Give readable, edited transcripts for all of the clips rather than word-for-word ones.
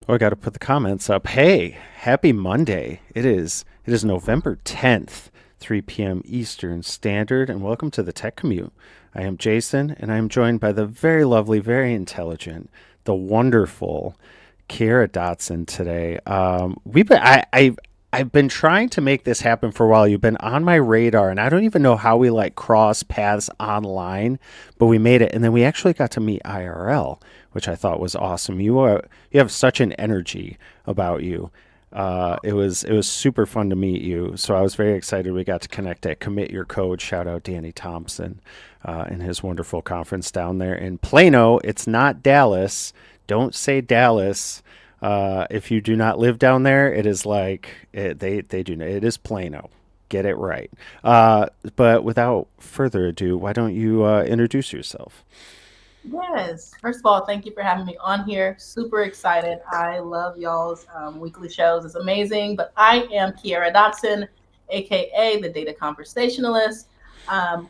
Oh, I got to put the comments up. Hey, happy Monday. It is November 10th, 3 p.m. Eastern Standard, and welcome to the Tech Commute. I am Jason, and I am joined by the very lovely, very intelligent, the wonderful Kierra Dotson today. I've been trying to make this happen for a while. You've been on my radar, and I don't even know how we like cross paths online, but we made it, and then we actually got to meet IRL, which I thought was awesome. You have such an energy about you. It was super fun to meet you. So I was very excited we got to connect at Commit Your Code. Shout out Danny Thompson and his wonderful conference down there in Plano. It's not Dallas. Don't say Dallas. If you do not live down there, it is like they do. It is Plano. Get it right. But without further ado, why don't you introduce yourself? Yes. First of all, thank you for having me on here. Super excited. I love y'all's weekly shows. It's amazing. But I am Kierra Dotson, aka the Data Conversationalist.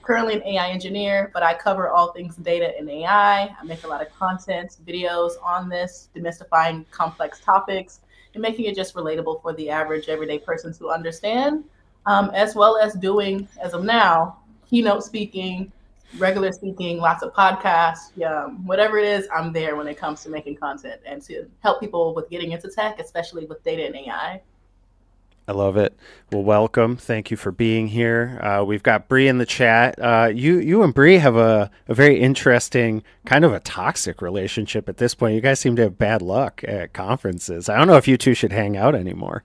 Currently an AI engineer, but I cover all things data and AI. I make a lot of content, videos on this, demystifying complex topics and making it just relatable for the average everyday person to understand, as well as doing, as of now, keynote speaking, regular speaking, lots of podcasts, yeah, whatever it is, I'm there when it comes to making content and to help people with getting into tech, especially with data and AI. I love it. Well, welcome. Thank you for being here. We've got Bree in the chat. You and Bree have a very interesting, kind of a toxic relationship at this point. You guys seem to have bad luck at conferences. I don't know if you two should hang out anymore.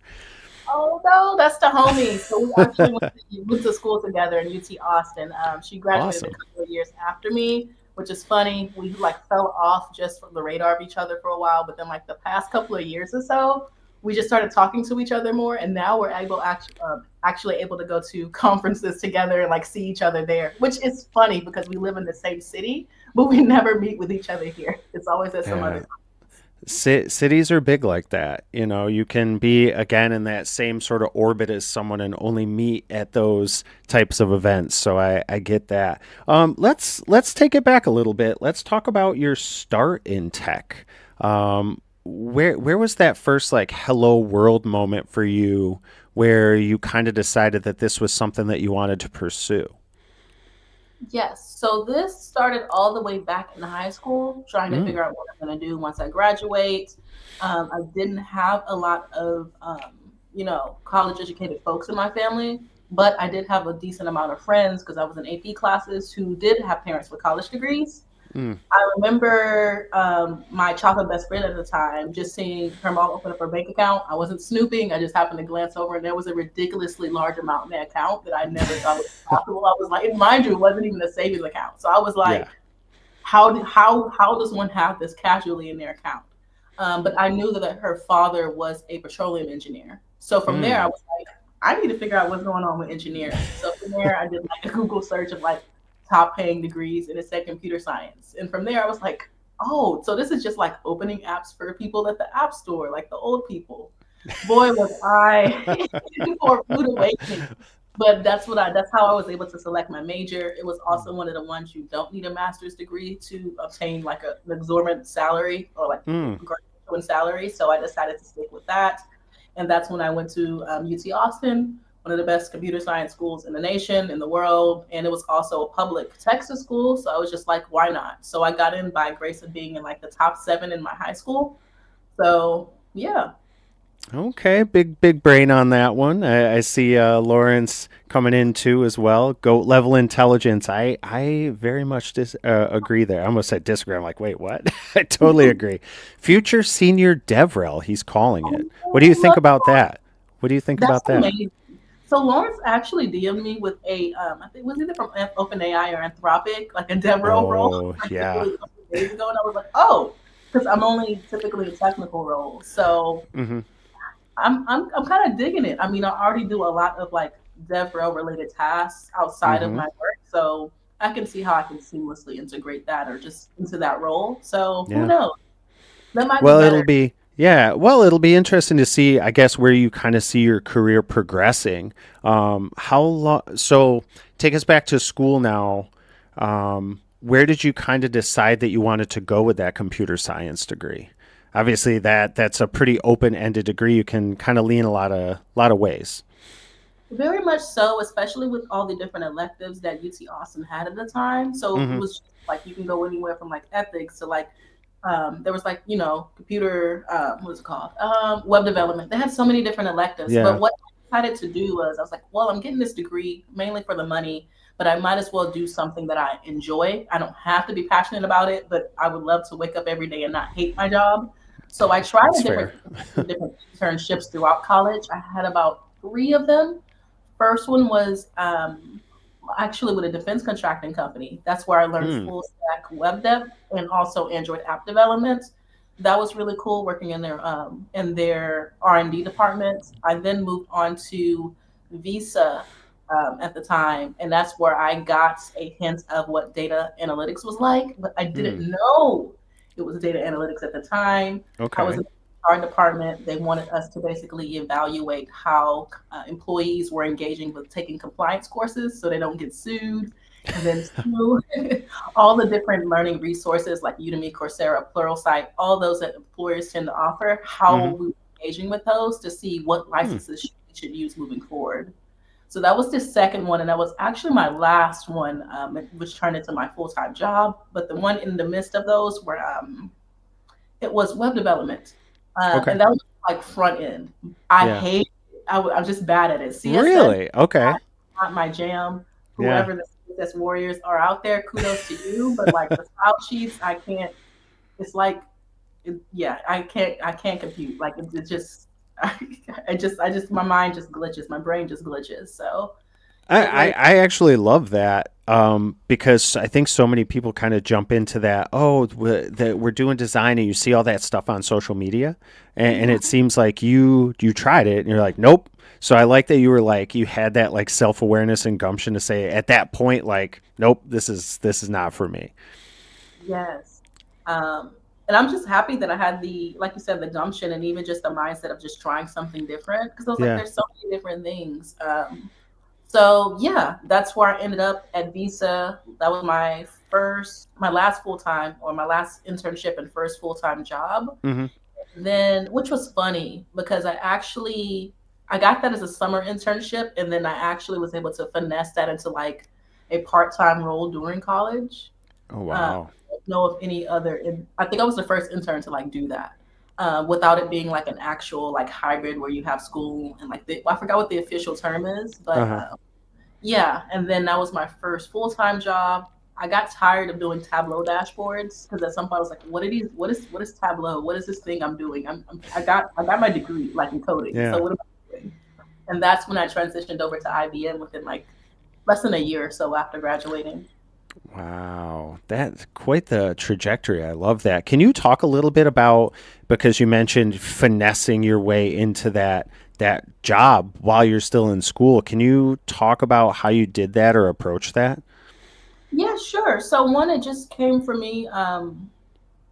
Oh no, that's the homie. So we actually went to school together in UT Austin. She graduated a Awesome. couple of years after me, which is funny. We like fell off just from the radar of each other for a while, but then like the past couple of years or so, we just started talking to each other more, and now we're actually able to go to conferences together and like see each other there, which is funny because we live in the same city, but we never meet with each other here. It's always at some Yeah. other. Cities are big like that. You know, you can be again in that same sort of orbit as someone and only meet at those types of events. So I get that. Let's take it back a little bit. Let's talk about your start in tech. Where was that first like hello world moment for you where you kind of decided that this was something that you wanted to pursue? Yes. So this started all the way back in high school, trying to Mm, figure out what I'm going to do once I graduate. I didn't have a lot of, college educated folks in my family, but I did have a decent amount of friends because I was in AP classes who did have parents with college degrees. mm, I remember my childhood best friend at the time just seeing her mom open up her bank account. I wasn't snooping. I just happened to glance over, and there was a ridiculously large amount in that account that I never thought was possible. I was like, and mind you, it wasn't even a savings account. So I was yeah. like, how does one have this casually in their account? But I knew that her father was a petroleum engineer. So from there, I Mm. was like, I need to figure out what's going on with engineering. So from there, I did like a Google search of like top paying degrees, and it said computer science. And from there, I was like, oh, so this is just like opening apps for people at the app store, like the old people. Boy, was I for a rude awakening. But that's how I was able to select my major. It was also one of the ones you don't need a master's degree to obtain like an exorbitant salary or like Mm. graduate salary. So I decided to stick with that, and that's when I went to UT Austin, one of the best computer science schools in the nation, in the world, and it was also a public Texas school. So I was just like, why not? So I got in by grace of being in like the top seven in my high school. So yeah. Okay, big brain on that one. I see Lawrence coming in too as well. Goat level intelligence. I very much agree there. I almost said disagree. I'm like, wait, what? I totally agree. Future senior DevRel, he's calling it. What do you think about that? What do you think That's about that? amazing. So Lawrence actually DM'd me with a, I think it was either from OpenAI or Anthropic, like a DevRel role, Oh like yeah. literally a couple of days ago, and I was like, oh, because I'm only typically a technical role, so Hmm. I'm kind of digging it. I mean, I already do a lot of like DevRel related tasks outside of Hmm. my work, so I can see how I can seamlessly integrate that or just into that role. So who Yeah. knows? That might be Well, it'll better. be yeah. Well, it'll be interesting to see. I guess where you kind of see your career progressing. How long? So take us back to school now. Where did you kind of decide that you wanted to go with that computer science degree? obviously that's a pretty open-ended degree. You can kind of lean a lot of ways. Very much so, especially with all the different electives that UT Austin had at the time. So it Hmm. was like you can go anywhere from like ethics to like there was like computer what is it called web development. They had so many different electives. But Yeah, what I decided to do was I was like, well, I'm getting this degree mainly for the money, but I might as well do something that I enjoy. I don't have to be passionate about it, but I would love to wake up every day and not hate my job. So I tried that's a fair. different internships throughout college. I had about three of them. First one was actually with a defense contracting company. That's where I learned Hmm. full stack web dev and also Android app development. That was really cool working in their R&D department. I then moved on to Visa at the time, and that's where I got a hint of what data analytics was like, but I didn't Hmm. know it was data analytics at the time. I was Okay. in our department. They wanted us to basically evaluate how employees were engaging with taking compliance courses so they don't get sued. And then two, all the different learning resources like Udemy, Coursera, Pluralsight, all those that employers tend to offer, how Hmm. we were engaging with those to see what Hmm. licenses we should use moving forward. So that was the second one, and that was actually my last one, which turned into my full time job. But the one in the midst of those were it was web development, Okay. and that was like front end. I Yeah. hate. I'm just bad at it. CSS Really? Okay. not my jam. Yeah. Whoever the CSS warriors are out there, kudos to you. But like the style sheets, I can't. It's like, yeah, I can't compute. Like it just, I just, my mind just glitches. My brain just glitches. So I, it I, was, I actually love that because I think so many people kind of jump into that. Oh, that we're doing design, and you see all that stuff on social media, and yeah, it seems like you tried it, and you're like, nope. So I like that you were like you had that like self awareness and gumption to say at that point like, nope, this is not for me. yes. And I'm just happy that I had the, like you said, the gumption and even just the mindset of just trying something different because I was like, Yeah. there's so many different things. So yeah, that's where I ended up at Visa. That was my last full time or my last internship and first full time job. Hmm. Then, which was funny because I got that as a summer internship, and then I actually was able to finesse that into like a part time role during college. Oh I wow. don't know of any other. I think I was the first intern to like do that without it being like an actual like hybrid where you have school and like I forgot what the official term is, Uh but huh. yeah. And then that was my first full time job. I got tired of doing Tableau dashboards because at some point I was like, "What are these? What is Tableau? What is this thing I'm doing? I got my degree like in coding, so Yeah. what am I doing?" And that's when I transitioned over to IBM within like less than a year or so after graduating. Wow, that's quite the trajectory. I love that. Can you talk a little bit about because you mentioned finessing your way into that job while you're still in school? Can you talk about how you did that or approach that? Yeah, sure. So one, it just came from me.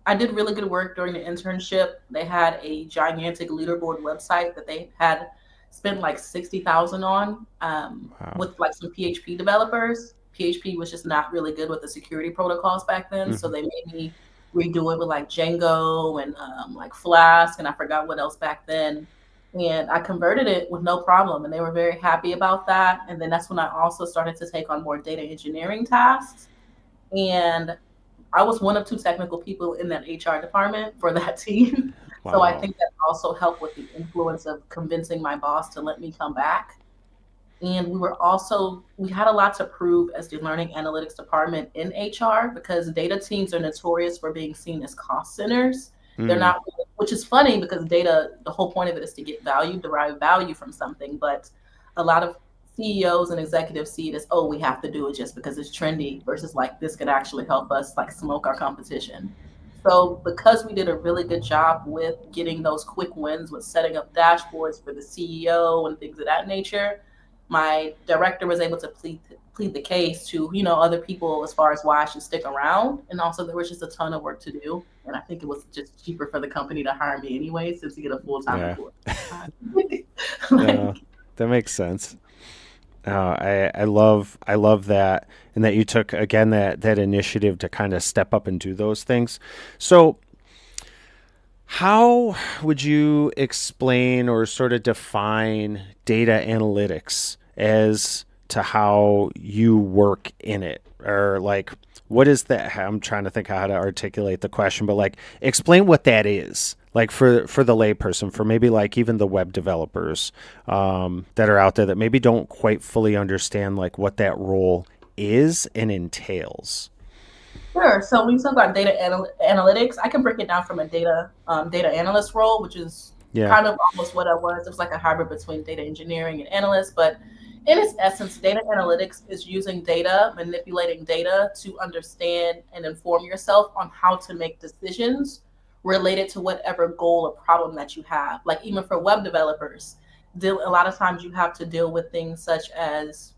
I did really good work during the internship. They had a gigantic leaderboard website that they had spent like 60,000 on Wow. with like some PHP developers. PHP was just not really good with the security protocols back then, so Hmm. they made me redo it with like Django and like Flask, and I forgot what else back then. And I converted it with no problem, and they were very happy about that. And then that's when I also started to take on more data engineering tasks. And I was one of two technical people in that HR department for that team. So I Wow. think that also helped with the influence of convincing my boss to let me come back. And we had a lot to prove as the learning analytics department in HR because data teams are notorious for being seen as cost centers. They're Mm. not, which is funny because data, the whole point of it is to get value, derive value from something. But a lot of CEOs and executives see it as, oh, we have to do it just because it's trendy versus like this could actually help us like smoke our competition. So because we did a really good job with getting those quick wins with setting up dashboards for the CEO and things of that nature, my director was able to plead the case to other people as far as why I should stick around, and also there was just a ton of work to do, and I think it was just cheaper for the company to hire me anyway since to get a full time Yeah. employee. No, Like, that makes sense. I love that, and that you took again that initiative to kind of step up and do those things. So How would you explain or sort of define data analytics as to how you work in it? Or like, what is that? I'm trying to think how to articulate the question, but like, explain what that is. Like for the layperson, for maybe like even the web developers that are out there that maybe don't quite fully understand like what that role is and entails. Sure. So when you talk about analytics, I can break it down from a data analyst role, which is Yeah. kind of almost what I was. It was like a hybrid between data engineering and analyst, but in its essence, data analytics is using data, manipulating data to understand and inform yourself on how to make decisions related to whatever goal or problem that you have. Like even for web developers, a lot of times you have to deal with things such as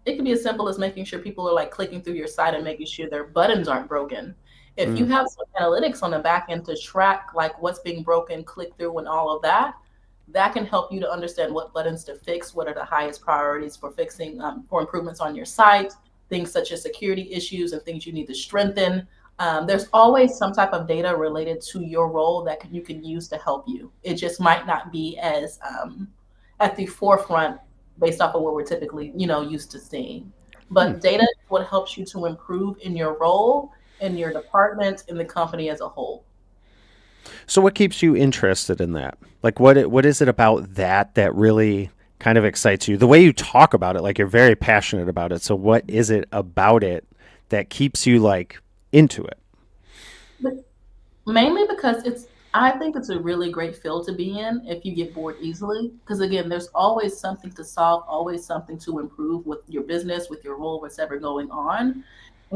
it can be as simple as making sure people are like clicking through your site and making sure their buttons aren't broken. If you Mm, have some analytics on the back end to track like what's being broken, click through, and all of that, that can help you to understand what buttons to fix, what are the highest priorities for fixing, for improvements on your site, things such as security issues and things you need to strengthen. There's always some type of data related to your role that you can use to help you. It just might not be as at the forefront based off of what we're typically, used to seeing. hmm. But data is what helps you to improve in your role, in your department, in the company as a whole. So what keeps you interested in that? Like what is it about that that really kind of excites you? The way you talk about it, like you're very passionate about it. So what is it about it that keeps you like into it? But mainly because I think it's a really great field to be in if you get bored easily. Because again, there's always something to solve, always something to improve with your business, with your role, what's ever going on.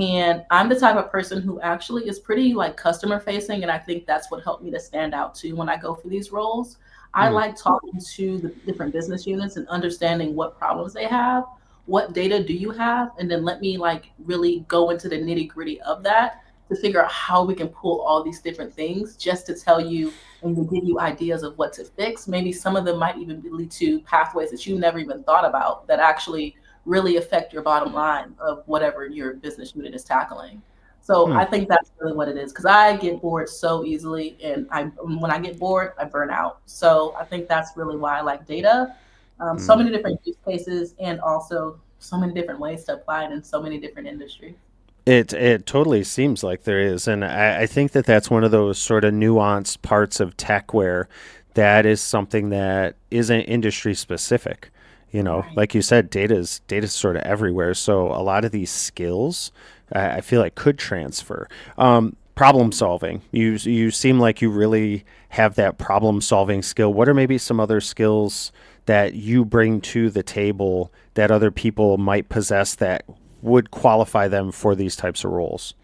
And I'm the type of person who actually is pretty like customer facing. And I think that's what helped me to stand out too when I go for these roles. I Mm, like talking to the different business units and understanding what problems they have, what data do you have, and then let me like really go into the nitty gritty of that to figure out how we can pull all these different things just to tell you and to give you ideas of what to fix. Maybe some of them might even lead to pathways that you never even thought about that actually really affect your bottom line of whatever your business unit is tackling. So hmm, I think that's really what it is because I get bored so easily, and I when I get bored, I burn out. So I think that's really why I like data. So mm. many different use cases, and also so many different ways to apply it in so many different industries. It totally seems like there is, and I think that that's one of those sort of nuanced parts of tech where that is something that isn't industry specific. You know, Right. like you said, data's sort of everywhere. So a lot of these skills, I feel like could transfer. Problem solving. You seem like you really have that problem solving skill. What are maybe some other skills that you bring to the table that other people might possess that would qualify them for these types of roles?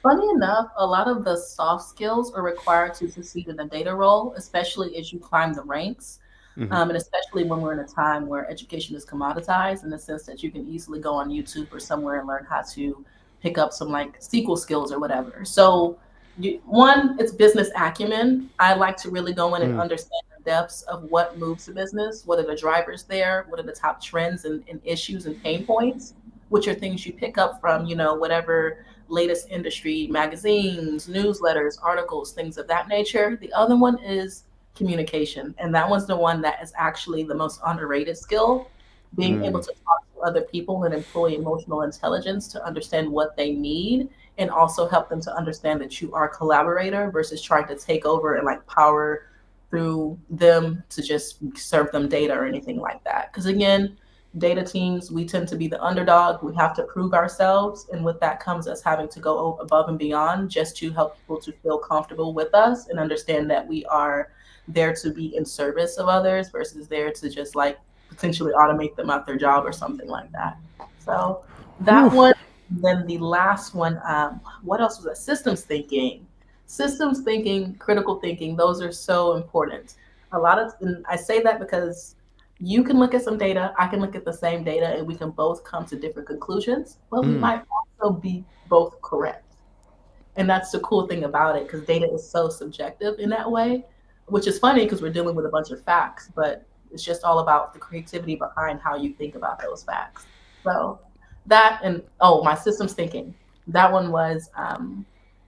Funny enough, a lot of the soft skills are required to succeed in a data role, especially as you climb the ranks. Hmm. And especially when we're in a time where education is commoditized in the sense that you can easily go on YouTube or somewhere and learn how to pick up some like SQL skills or whatever. So, one, it's business acumen. I like to really go in and Mm, understand the depths of what moves the business, what are the drivers there, what are the top trends and issues and pain points, which are things you pick up from, whatever latest industry magazines, newsletters, articles, things of that nature. The other one is communication. And that one's the one that is actually the most underrated skill, being able mm, to talk to other people and employ emotional intelligence to understand what they need and also help them to understand that you are a collaborator versus trying to take over and like power through them to just serve them data or anything like that. Because again, data teams, we tend to be the underdog. We have to prove ourselves. And with that comes us having to go above and beyond just to help people to feel comfortable with us and understand that we are there to be in service of others versus there to just like potentially automate them out their job or something like that. So whew, that one, then the last one, what else was that? Systems thinking. Systems thinking, critical thinking, those are so important. A lot of, and I say that because you can look at some data, I can look at the same data, and we can both come to different conclusions, but we mm. might also be both correct. And that's the cool thing about it because data is so subjective in that way, which is funny because we're dealing with a bunch of facts, but it's just all about the creativity behind how you think about those facts. So that and oh, my systems thinking. That one was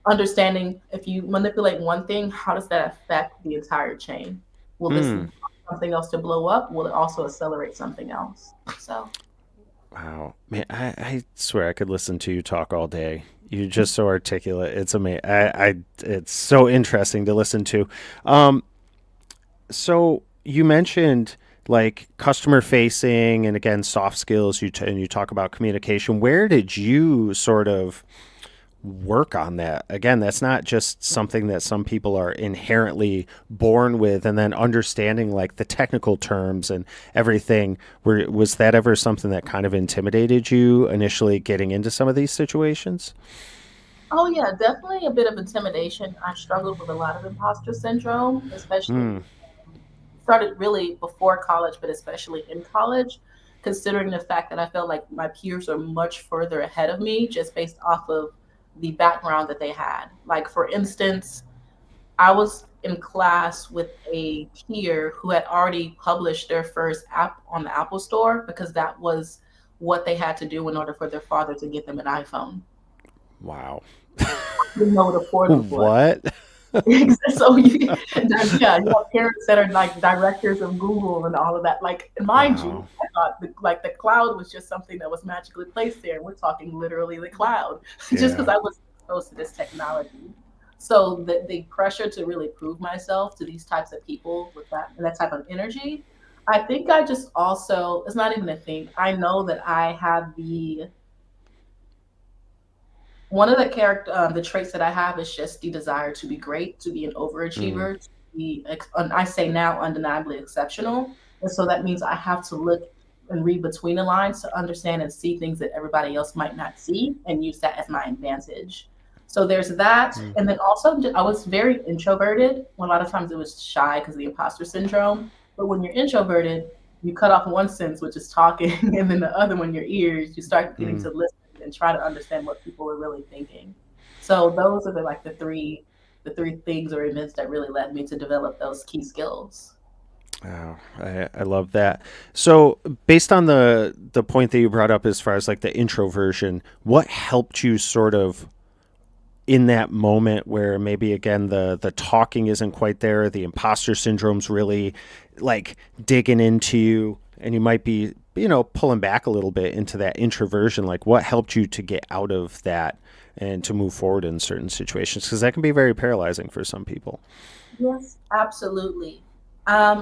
understanding if you manipulate one thing, how does that affect the entire chain? Will this Mm. cause something else to blow up? Will it also accelerate something else? So, Wow, man, I swear I could listen to you talk all day. You're just so articulate. It's amazing. It's so interesting to listen to. Um, so you mentioned like customer facing and again soft skills. And you talk about communication. Where did you sort of work on that? Again, that's not just something that some people are inherently born with, and then understanding like the technical terms and everything. Was that ever something that kind of intimidated you initially getting into some of these situations? oh yeah, definitely a bit of intimidation. I struggled with a lot of imposter syndrome, especially Mm, started really before college, but especially in college, considering the fact that I felt like my peers are much further ahead of me just based off of the background that they had. Like, for instance, I was in class with a peer who had already published their first app on the Apple Store because that was what they had to do in order for their father to get them an iPhone. wow. I didn't know what affordable was. What? So yeah, you have parents that are like directors of Google and all of that. Like, and mind you, Wow. I thought like the cloud was just something that was magically placed there. We're talking literally the cloud, just because Yeah. I was exposed to this technology. So the pressure to really prove myself to these types of people with that type of energy, I think I just also, it's not even a thing. I know that I have the one of the the traits that I have is just the desire to be great, to be an Mm, overachiever, to be, I say now, undeniably exceptional. And so that means I have to look and read between the lines to understand and see things that everybody else might not see and use that as my advantage. So there's that. mm, And then also, I was very introverted. A lot of times it was shy because of the imposter syndrome. But when you're introverted, you cut off one sense, which is talking, and then the other one, your ears, you start getting mm. to listen and try to understand what people are really thinking. So those are like the three things or events that really led me to develop those key skills. Wow, I love that. So, based on the point that you brought up as far as like the introversion, what helped you sort of in that moment where maybe again the talking isn't quite there, the imposter syndrome's really like digging into you, and you might be pulling back a little bit into that introversion. Like, what helped you to get out of that and to move forward in certain situations? Because that can be very paralyzing for some people. Yes, absolutely.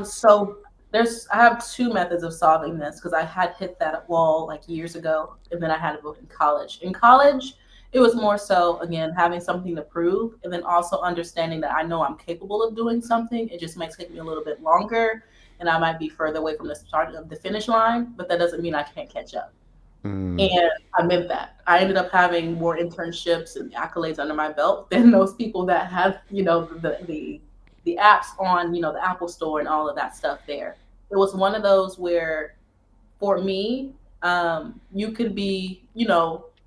So I have two methods of solving this because I had hit that wall like years ago, and then I had to go in college. In college, it was more so again having something to prove, and then also understanding that I know I'm capable of doing something. It just might take me a little bit longer, and I might be further away from the start of the finish line, but that doesn't mean I can't catch up. Mm, And I meant that. I ended up having more internships and accolades under my belt than those people that have, the apps on, the Apple Store and all of that stuff there. It was one of those where for me, you could be,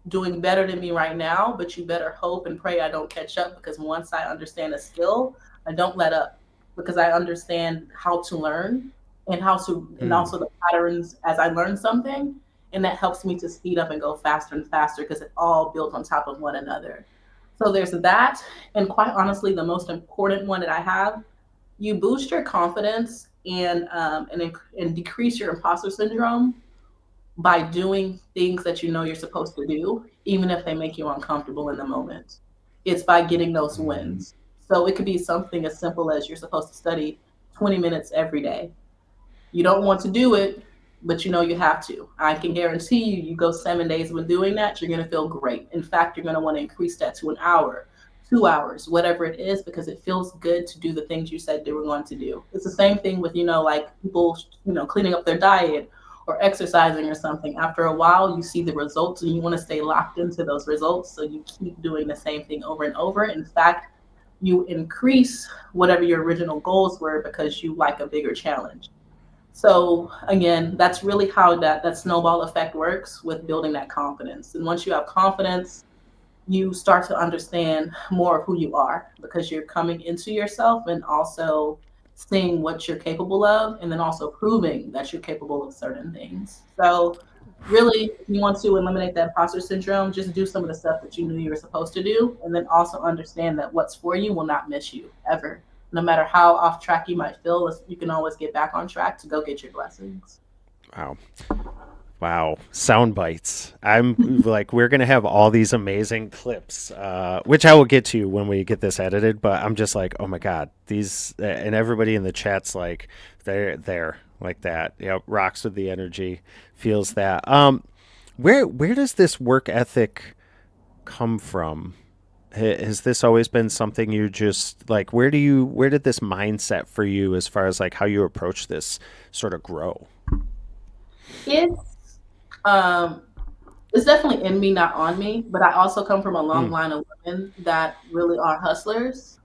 doing better than me right now, but you better hope and pray I don't catch up because once I understand a skill, I don't let up because I understand how to learn and mm, also the patterns as I learn something. And that helps me to speed up and go faster and faster because it all built on top of one another. So there's that. And quite honestly, the most important one that I have, you boost your confidence and decrease your imposter syndrome by doing things that you know you're supposed to do, even if they make you uncomfortable in the moment. It's by getting those mm, wins. So it could be something as simple as you're supposed to study 20 minutes every day. You don't want to do it, but you know you have to. I can guarantee you, you go 7 days with doing that, you're going to feel great. In fact, you're going to want to increase that to an hour, 2 hours, whatever it is, because it feels good to do the things you said you were going to do. It's the same thing with, like people, cleaning up their diet or exercising or something. After a while, you see the results and you want to stay locked into those results. So you keep doing the same thing over and over. In fact, you increase whatever your original goals were because you like a bigger challenge. So again, that's really how that snowball effect works with building that confidence. And once you have confidence, you start to understand more of who you are because you're coming into yourself and also seeing what you're capable of and then also proving that you're capable of certain things. So Really, if you want to eliminate that imposter syndrome, just do some of the stuff that you knew you were supposed to do. And then also understand that what's for you will not miss you ever. No matter how off track you might feel, you can always get back on track to go get your blessings. Wow. Wow, sound bites. I'm like, we're gonna have all these amazing clips, which I will get to when we get this edited. But I'm just like, oh my god, these and everybody in the chat's like, they're there like that. Yeah, rocks with the energy, feels that. Where does this work ethic come from? Has this always been something you just like? Where did this mindset for you, as far as like how you approach this, sort of grow? It's um, it's definitely in me, not on me. But I also come from a long Mm, line of women that really are hustlers.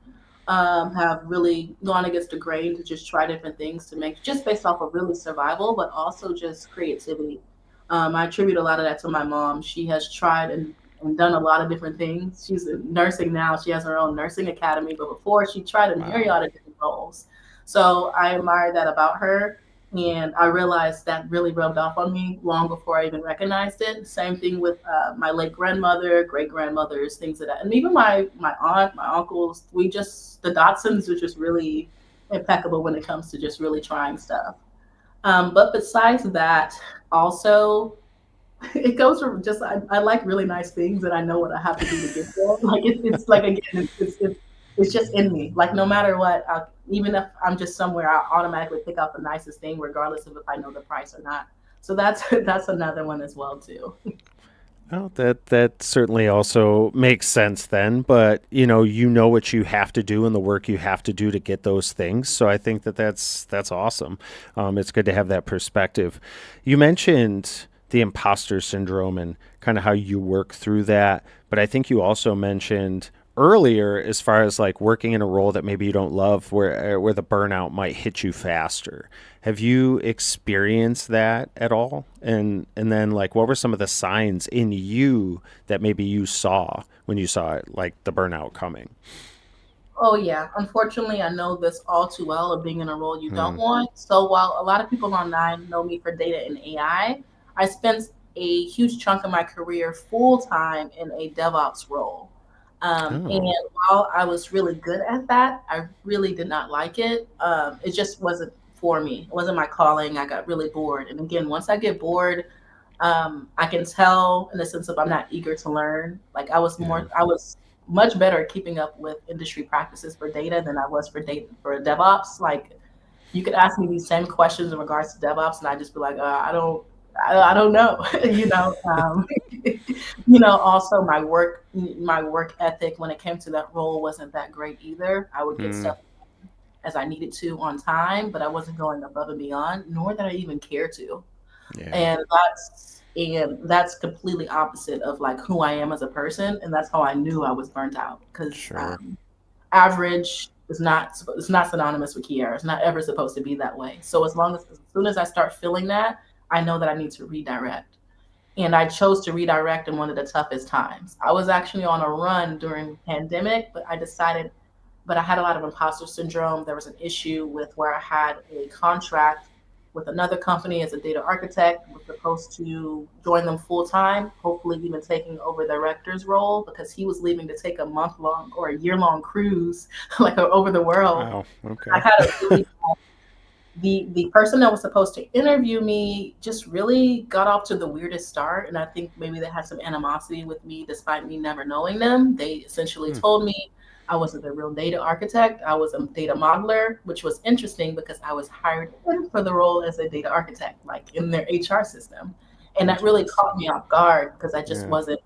Have really gone against the grain to just try different things to make just based off of really survival, but also just creativity. I attribute a lot of that to my mom. She has tried and done a lot of different things. She's in nursing now. She has her own nursing academy, but before she tried a wow. myriad of different roles. So I admire that about her. And I realized that really rubbed off on me long before I even recognized it. Same thing with my late grandmother, great grandmothers, things like that, and even my aunt, my uncles. We just the Dotsons are just really impeccable when it comes to just really trying stuff. But besides that, also it goes from just I like really nice things and I know what I have to do to get there. Like it's like again, it's just in me. Like no matter what, even if I'm just somewhere, I automatically pick out the nicest thing, regardless of if I know the price or not. So that's that's another one as well too. Well, that certainly also makes sense then, but you know what you have to do and the work you have to do to get those things. So I think that's awesome. It's good to have that perspective. You mentioned the imposter syndrome and kind of how you work through that, but I think you also mentioned earlier, as far as like working in a role that maybe you don't love, where the burnout might hit you faster. Have you experienced that at all? And then like, what were some of the signs in you that maybe you saw when you saw it, like the burnout coming? Oh yeah, unfortunately, I know this all too well of being in a role you don't Hmm. want. So while a lot of people online know me for data and I spent a huge chunk of my career full time in a DevOps role. And Oh. while I was really good at that, I really did not like it. It just wasn't for me. It wasn't my calling. I got really bored. And again, once I get bored, I can tell in the sense of I'm not eager to learn. Like Yeah. I was much better at keeping up with industry practices for data than I was for data for DevOps. Like you could ask me these same questions in regards to DevOps, and I just be like, I don't know, you know. Also my work ethic when it came to that role wasn't that great either. I would get Hmm. stuff as I needed to on time, but I wasn't going above and beyond, nor did I even care to. Yeah. And that's completely opposite of like who I am as a person, and that's how I knew I was burnt out because Sure. average is not it's not synonymous with Kierra. It's not ever supposed to be that way. So as soon as I start feeling that, I know that I need to redirect. And I chose to redirect in one of the toughest times. I was actually on a run during the pandemic, but I had a lot of imposter syndrome. There was an issue with where I had a contract with another company as a data architect, was supposed to join them full time, hopefully even taking over the director's role because he was leaving to take a month long or a year long cruise like over the world. Wow. I Okay. had a really the person that was supposed to interview me just really got off to the weirdest start, and I think maybe they had some animosity with me despite me never knowing them. They essentially Hmm. told me I wasn't a real data architect, I was a data modeler, which was interesting because I was hired in for the role as a data architect, like in their HR system. And that really caught Interesting. me off guard because I just Yeah. wasn't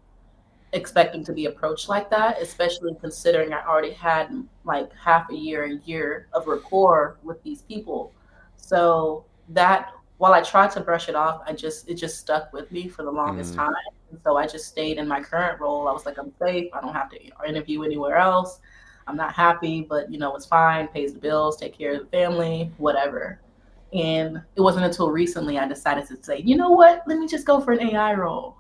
expecting to be approached like that, especially considering I already had like half a year of rapport with these people. So that while I tried to brush it off, it just stuck with me for the longest Hmm. time. And so I just stayed in my current role. I was like, I'm safe. I don't have to interview anywhere else. I'm not happy, but it's fine, pays the bills, take care of the family, whatever. And it wasn't until recently I decided to say, you know what, let me just go for an AI role.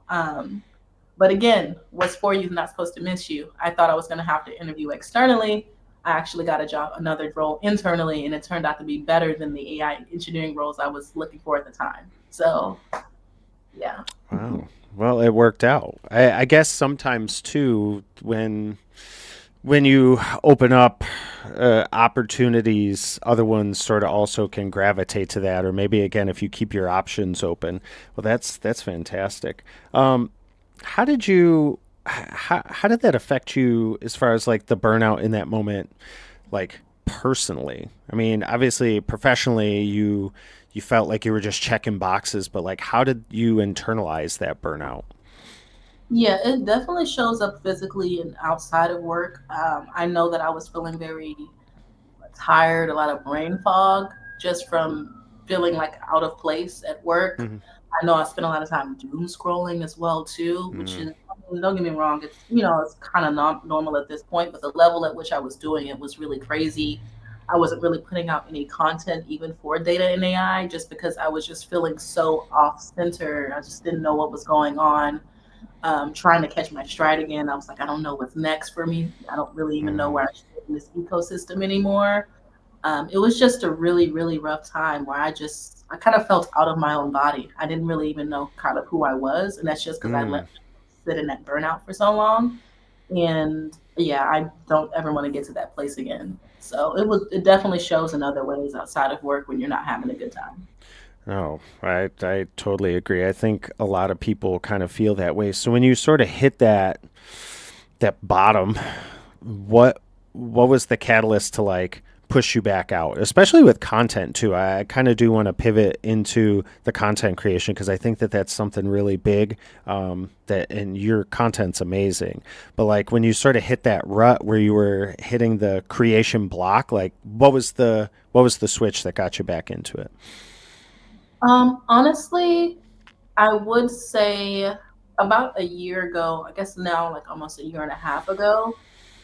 But again, what's for you is not supposed to miss you. I thought I was going to have to interview externally. I actually got a job, another role internally, and it turned out to be better than the AI engineering roles I was looking for at the time. So Yeah. Wow. Well, it worked out. I guess sometimes too, when you open up opportunities, other ones sort of also can gravitate to that, or maybe again if you keep your options open. Well, that's fantastic. How did you? How did that affect you as far as like the burnout in that moment, like personally? I mean, obviously professionally, you felt like you were just checking boxes, but like, how did you internalize that burnout? Yeah, it definitely shows up physically and outside of work. I know that I was feeling very tired, a lot of brain fog just from feeling like out of place at work. Mm-hmm. I know I spent a lot of time doom scrolling as well too, which Mm, is, I mean, don't get me wrong, it's kind of not normal at this point, but the level at which I was doing it was really crazy. I wasn't really putting out any content even for data and AI just because I was just feeling so off center. I just didn't know what was going on. Trying to catch my stride again. I was like, I don't know what's next for me. I don't really even know mm, where I should in this ecosystem anymore. It was just a really, really rough time where I kind of felt out of my own body. I didn't really even know kind of who I was. And that's just because I let mm. myself sit in that burnout for so long. And yeah, I don't ever want to get to that place again. So it definitely shows in other ways outside of work when you're not having a good time. Oh, I totally agree. I think a lot of people kind of feel that way. So when you sort of hit that bottom, what what was the catalyst to like push you back out, especially with content too? I kind of do want to pivot into the content creation because I think that that's something really big. That and your content's amazing, but like when you sort of hit that rut where you were hitting the creation block, like what was the switch that got you back into it? Honestly, I would say about a year ago, I guess now like almost a year and a half ago,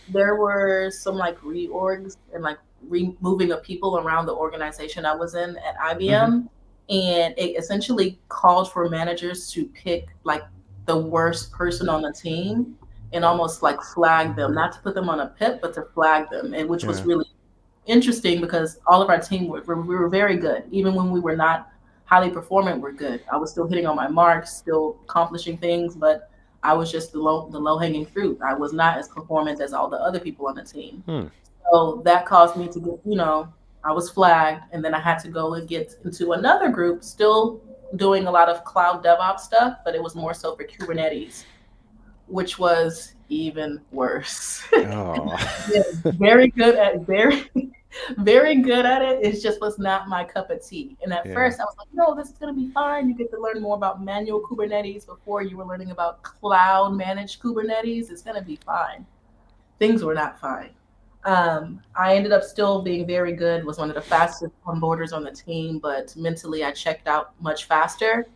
there were some like reorgs and like moving of people around the organization I was in at Mm-hmm. IBM. And it essentially called for managers to pick like the worst person on the team and almost like flag them, not to put them on a pip, but to flag them. And which was Yeah. really interesting because all of our team we were very good. Even when we were not highly performant, we're good. I was still hitting on my marks, still accomplishing things, but I was just the low hanging fruit. I was not as performant as all the other people on the team. Hmm. So that caused me to get, I was flagged, and then I had to go and get into another group, still doing a lot of cloud DevOps stuff, but it was more so for Kubernetes, which was even worse. Oh. Yeah, very good at very very good at it. It just was not my cup of tea. And at Yeah. first I was like, no, this is gonna be fine. You get to learn more about manual Kubernetes before you were learning about cloud managed Kubernetes. It's gonna be fine. Things were not fine. I ended up still being very good, was one of the fastest onboarders on the team, but mentally I checked out much faster.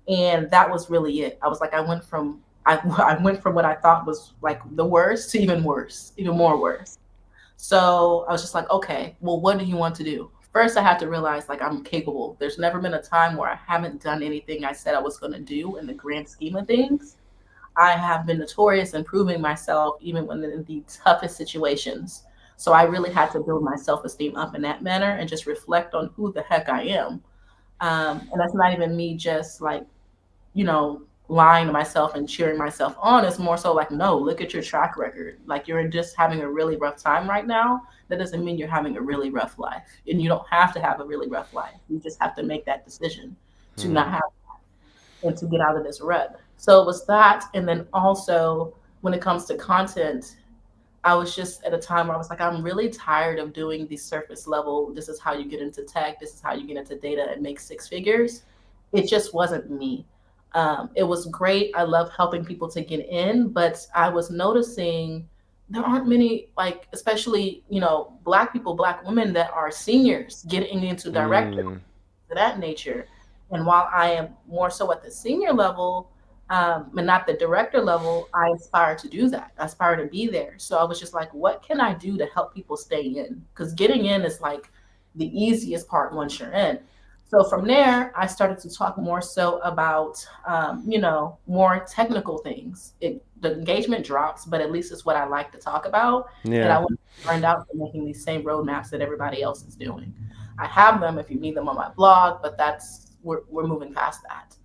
And that was really it. I was like, I went from what I thought was like the worst to even worse, even more worse. So I was just like, okay, well, what do you want to do? First, I had to realize like I'm capable. There's never been a time where I haven't done anything I said I was going to do in the grand scheme of things. I have been notorious in proving myself even when in the toughest situations. So I really had to build my self esteem up in that manner and just reflect on who the heck I am. And that's not even me just like lying to myself and cheering myself on. It's more so like, no, look at your track record. Like you're just having a really rough time right now. That doesn't mean you're having a really rough life. And you don't have to have a really rough life. You just have to make that decision to not Hmm. have and to get out of this rut. So it was that. And then also when it comes to content, I was just at a time where I was like, I'm really tired of doing the surface level. This is how you get into tech. This is how you get into data and make six figures. It just wasn't me. It was great. I love helping people to get in, but I was noticing there aren't many, like, especially, Black people, Black women that are seniors getting into director Mm. of that nature. And while I am more so at the senior level, and not the director level, I aspire to do that. I aspire to be there. So I was just like, what can I do to help people stay in? Because getting in is like the easiest part once you're in. So from there, I started to talk more so about, more technical things. The engagement drops, but at least it's what I like to talk about. And Yeah. I wasn't burned out from making these same roadmaps that everybody else is doing. I have them if you need them on my blog, but we're moving past that.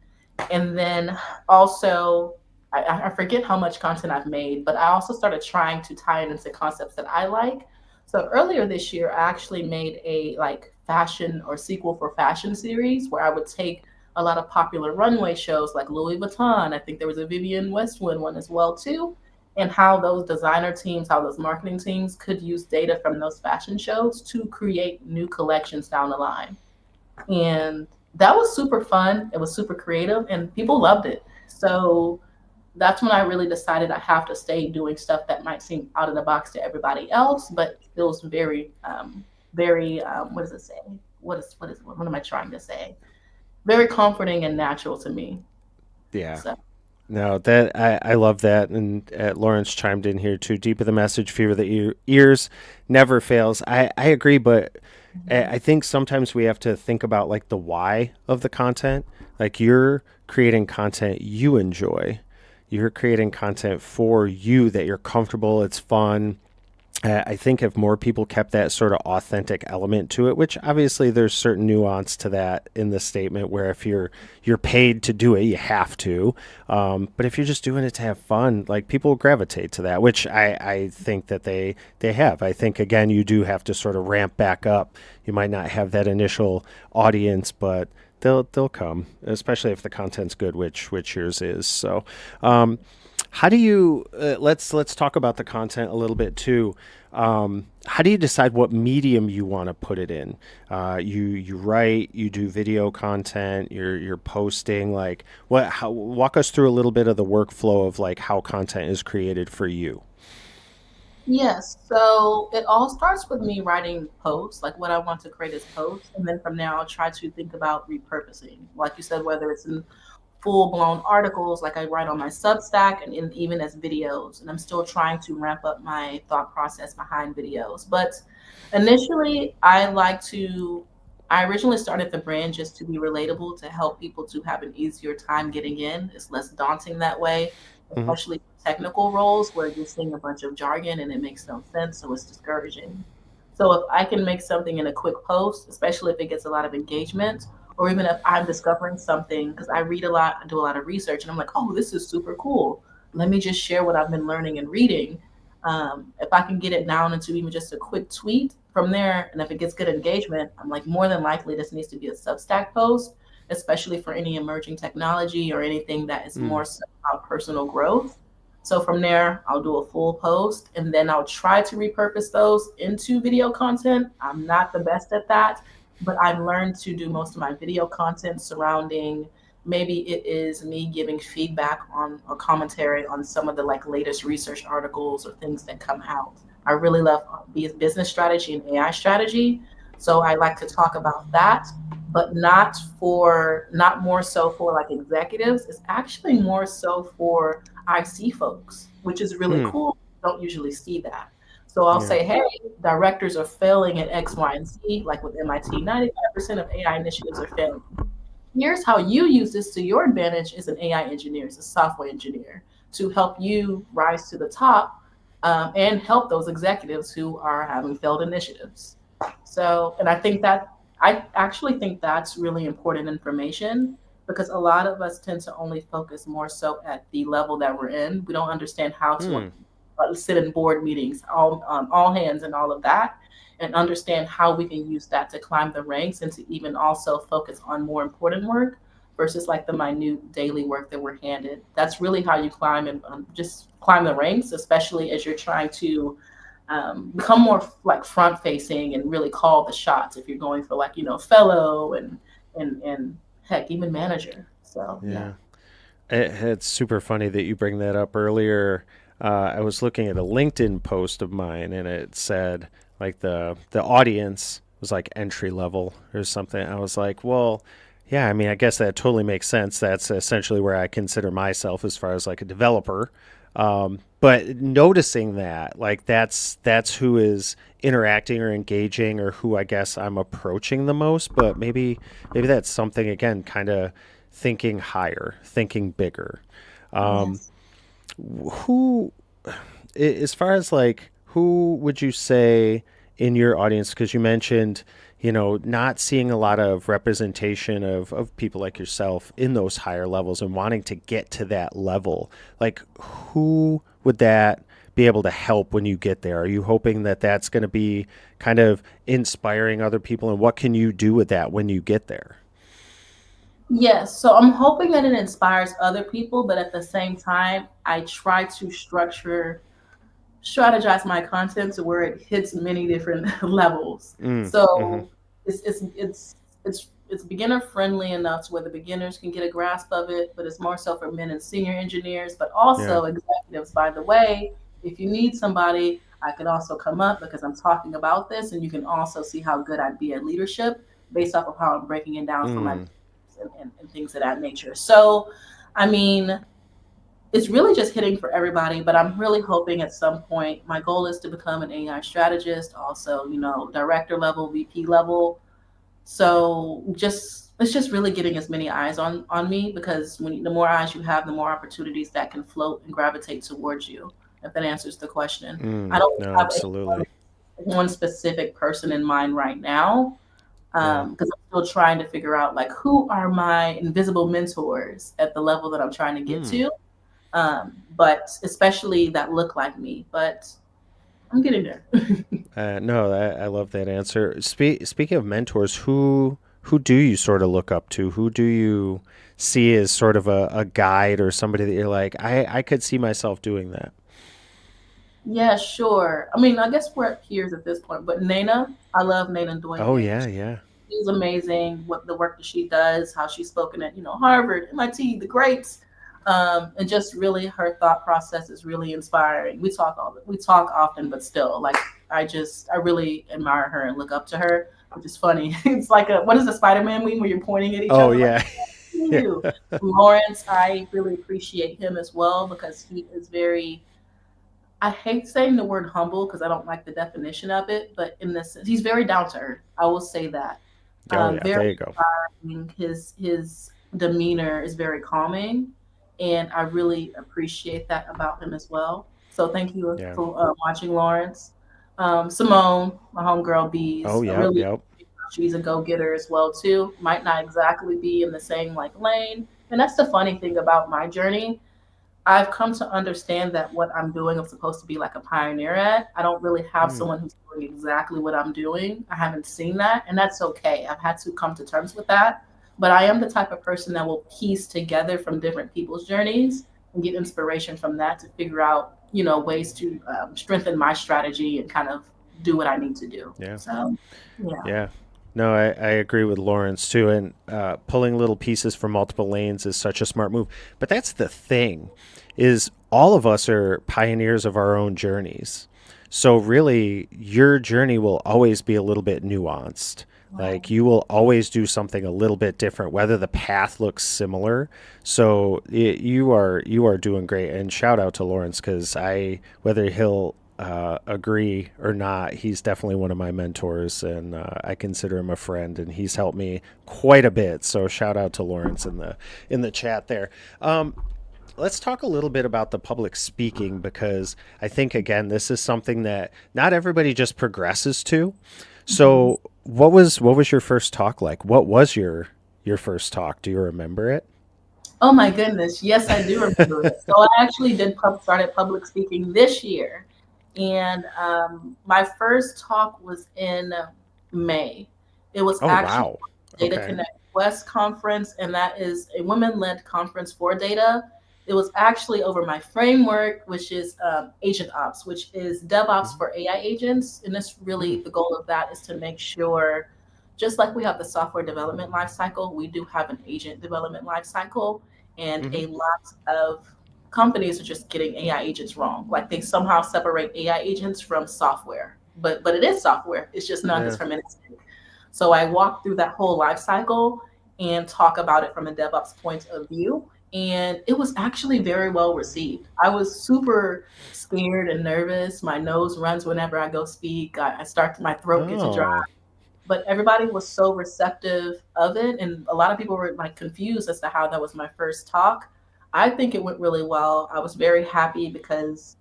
And then also, I forget how much content I've made, but I also started trying to tie it into concepts that I like. So earlier this year, I actually made a like fashion or sequel for fashion series where I would take a lot of popular runway shows like Louis Vuitton. I think there was a Vivienne Westwood one as well too, and how those designer teams, how those marketing teams could use data from those fashion shows to create new collections down the line. And that was super fun. It was super creative, and people loved it. So that's when I really decided I have to stay doing stuff that might seem out of the box to everybody else, but feels very, what does it say? What am I trying to say? Very comforting and natural to me. Yeah. So No, that I love that, and Lawrence chimed in here too. Deep of the message, fear of the ears, never fails. I agree, but I think sometimes we have to think about like the why of the content. Like you're creating content you enjoy, you're creating content for you that you're comfortable, it's fun. I think if more people kept that sort of authentic element to it, which obviously there's certain nuance to that in the statement, where if you're paid to do it, you have to. But if you're just doing it to have fun, like people gravitate to that, which I think that they have. I think again, you do have to sort of ramp back up. You might not have that initial audience, but they'll come, especially if the content's good, which yours is. So. How do you let's talk about the content a little bit too. How do you decide what medium you want to put it in? You write, you do video content, you're posting. Like walk us through a little bit of the workflow of like how content is created for you. yes, so it all starts with me writing posts, like what I want to create as posts, and then from there I'll try to think about repurposing. Like you said, whether it's in full blown articles like I write on my Substack and even as videos. And I'm still trying to ramp up my thought process behind videos. But initially, I originally started the brand just to be relatable, to help people to have an easier time getting in. It's less daunting that way, Hmm. especially technical roles where you're seeing a bunch of jargon and it makes no sense. So it's discouraging. So if I can make something in a quick post, especially if it gets a lot of engagement, or even if I'm discovering something, because I read a lot, I do a lot of research, and I'm like, oh, this is super cool. Let me just share what I've been learning and reading. If I can get it down into even just a quick tweet from there, and if it gets good engagement, I'm like, more than likely this needs to be a Substack post, especially for any emerging technology or anything that is Mm. more so about personal growth. So from there, I'll do a full post and then I'll try to repurpose those into video content. I'm not the best at that, but I've learned to do most of my video content surrounding, maybe it is me giving feedback on or commentary on some of the like latest research articles or things that come out. I really love business strategy and AI strategy. So I like to talk about that, but not more so for like executives. It's actually more so for IC folks, which is really Hmm. cool. Don't usually see that. So I'll Yeah. say, hey, directors are failing at X, Y, and Z, like with MIT, 95% of AI initiatives are failing. Here's how you use this to your advantage as an AI engineer, as a software engineer, to help you rise to the top and help those executives who are having failed initiatives. So, and I actually think that's really important information because a lot of us tend to only focus more so at the level that we're in. We don't understand how to Hmm. sit in board meetings, all hands, and all of that, and understand how we can use that to climb the ranks and to even also focus on more important work versus like the minute daily work that we're handed. That's really how you climb and just climb the ranks, especially as you're trying to become more like front facing and really call the shots if you're going for like fellow and heck even manager. So yeah. Yeah. It's super funny that you bring that up earlier. I was looking at a LinkedIn post of mine, and it said like the audience was like entry level or something. I was like, well, yeah. I mean, I guess that totally makes sense. That's essentially where I consider myself as far as like a developer. But noticing that, like that's who is interacting or engaging, or who I guess I'm approaching the most. But maybe that's something again, kind of thinking higher, thinking bigger. Um, Yes. who, as far as like, who would you say in your audience? Because you mentioned, not seeing a lot of representation of people like yourself in those higher levels and wanting to get to that level. Like, who would that be able to help when you get there? Are you hoping that that's going to be kind of inspiring other people? And what can you do with that when you get there? Yes, so I'm hoping that it inspires other people, but at the same time, I try to strategize my content to where it hits many different levels. Mm, mm-hmm. So it's beginner friendly enough to where the beginners can get a grasp of it, but it's more so for men and senior engineers, but Yeah. also executives. By the way, if you need somebody, I could also come up because I'm talking about this, and you can also see how good I'd be at leadership based off of how I'm breaking it down for my Mm, and things of that nature. So, I mean, it's really just hitting for everybody, but I'm really hoping at some point my goal is to become an AI strategist, also, director level, VP level. So just it's just really getting as many eyes on me because the more eyes you have, the more opportunities that can float and gravitate towards you. If that answers the question, I don't no, have absolutely. one specific person in mind right now Yeah. because I'm still trying to figure out like who are my invisible mentors at the level that I'm trying to get Mm. to, but especially that look like me. But I'm getting there. No, I love that answer. Speaking of mentors, who do you sort of look up to? Who do you see as sort of a guide or somebody that you're like, I could see myself doing that? Yeah, sure. I mean, I guess we're at peers at this point, but Nana, I love Nana Oh Doyen. yeah, yeah. She's amazing. What the work that she does, how she's spoken at Harvard, MIT, the greats, and just really her thought process is really inspiring. We talk often, but still, like I really admire her and look up to her, which is funny. It's like a what is the Spider-Man meme where you're pointing at each Oh other like yeah. Yeah. you. Lawrence, I really appreciate him as well because he is very I hate saying the word humble because I don't like the definition of it, but in this sense, he's very down to earth. I will say that. Oh yeah, Very there you go. inspiring. His demeanor is very calming, and I really appreciate that about him as well. So thank you Yeah. for watching, Lawrence. Simone, my homegirl, Oh Bees. I yep, really yep. she's a go getter as well too. Might not exactly be in the same like lane, and that's the funny thing about my journey. I've come to understand that what I'm doing, I'm supposed to be like a pioneer at. I don't really have Mm, someone who's doing exactly what I'm doing. I haven't seen that, and that's okay. I've had to come to terms with that. But I am the type of person that will piece together from different people's journeys and get inspiration from that to figure out, ways to strengthen my strategy and kind of do what I need to do. yeah. So, yeah. Yeah. No, I agree with Lawrence too. And pulling little pieces from multiple lanes is such a smart move. But that's the thing, is all of us are pioneers of our own journeys. So really, your journey will always be a little bit nuanced. Right. Like you will always do something a little bit different, whether the path looks similar. So you are doing great. And shout out to Lawrence because whether he'll agree or not, he's definitely one of my mentors, and I consider him a friend, and he's helped me quite a bit. So shout out to Lawrence in the chat there. Let's talk a little bit about the public speaking because I think again this is something that not everybody just progresses to. Mhm. So what was your first talk like? What was your first talk? Do you remember it? Oh my goodness. Yes, I do remember it. So I actually started public speaking this year. And my first talk was in May. It was Oh actually wow. Data Okay. Connect West conference, and that is a women-led conference for data. It was actually over my framework, which is Agent Ops, which is DevOps Mm-hmm. for AI agents. And this Mm, really the goal of that is to make sure, just like we have the software development lifecycle, we do have an agent development lifecycle, and mm-hmm. a lot of companies are just getting AI agents wrong. Like they somehow separate AI agents from software, but it is software. It's just Yeah. non-deterministic. So I walk through that whole life cycle and talk about it from a DevOps point of view. And it was actually very well received. I was super scared and nervous. My nose runs whenever I go speak. My throat gets dry, Oh. but everybody was so receptive of it, and a lot of people were like confused as to how that was my first talk. I think it went really well. I was very happy because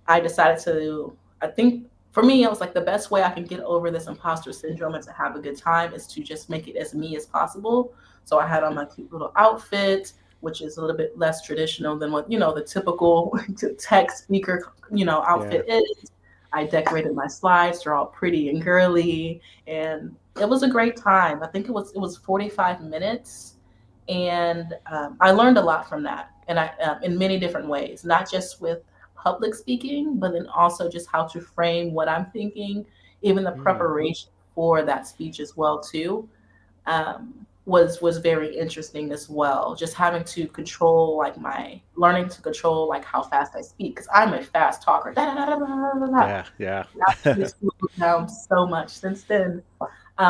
I decided to, I think for me, I was like, the best way I can get over this imposter syndrome and to have a good time is to just make it as me as possible. So I had on my cute little outfit, which is a little bit less traditional than what, the typical tech speaker, Yeah. outfit is. I decorated my slides. They're all pretty and girly. And it was a great time. I think it was 45 minutes. And I learned a lot from that. And in many different ways, not just with public speaking, but then also just how to frame what I'm thinking, even the Mm. preparation for that speech as well too, was very interesting as well. Just having to control like my learning to control like how fast I speak because I'm a fast talker. Da, da, da, da, da, da, da. Yeah, yeah. Actually slowed down so much since then.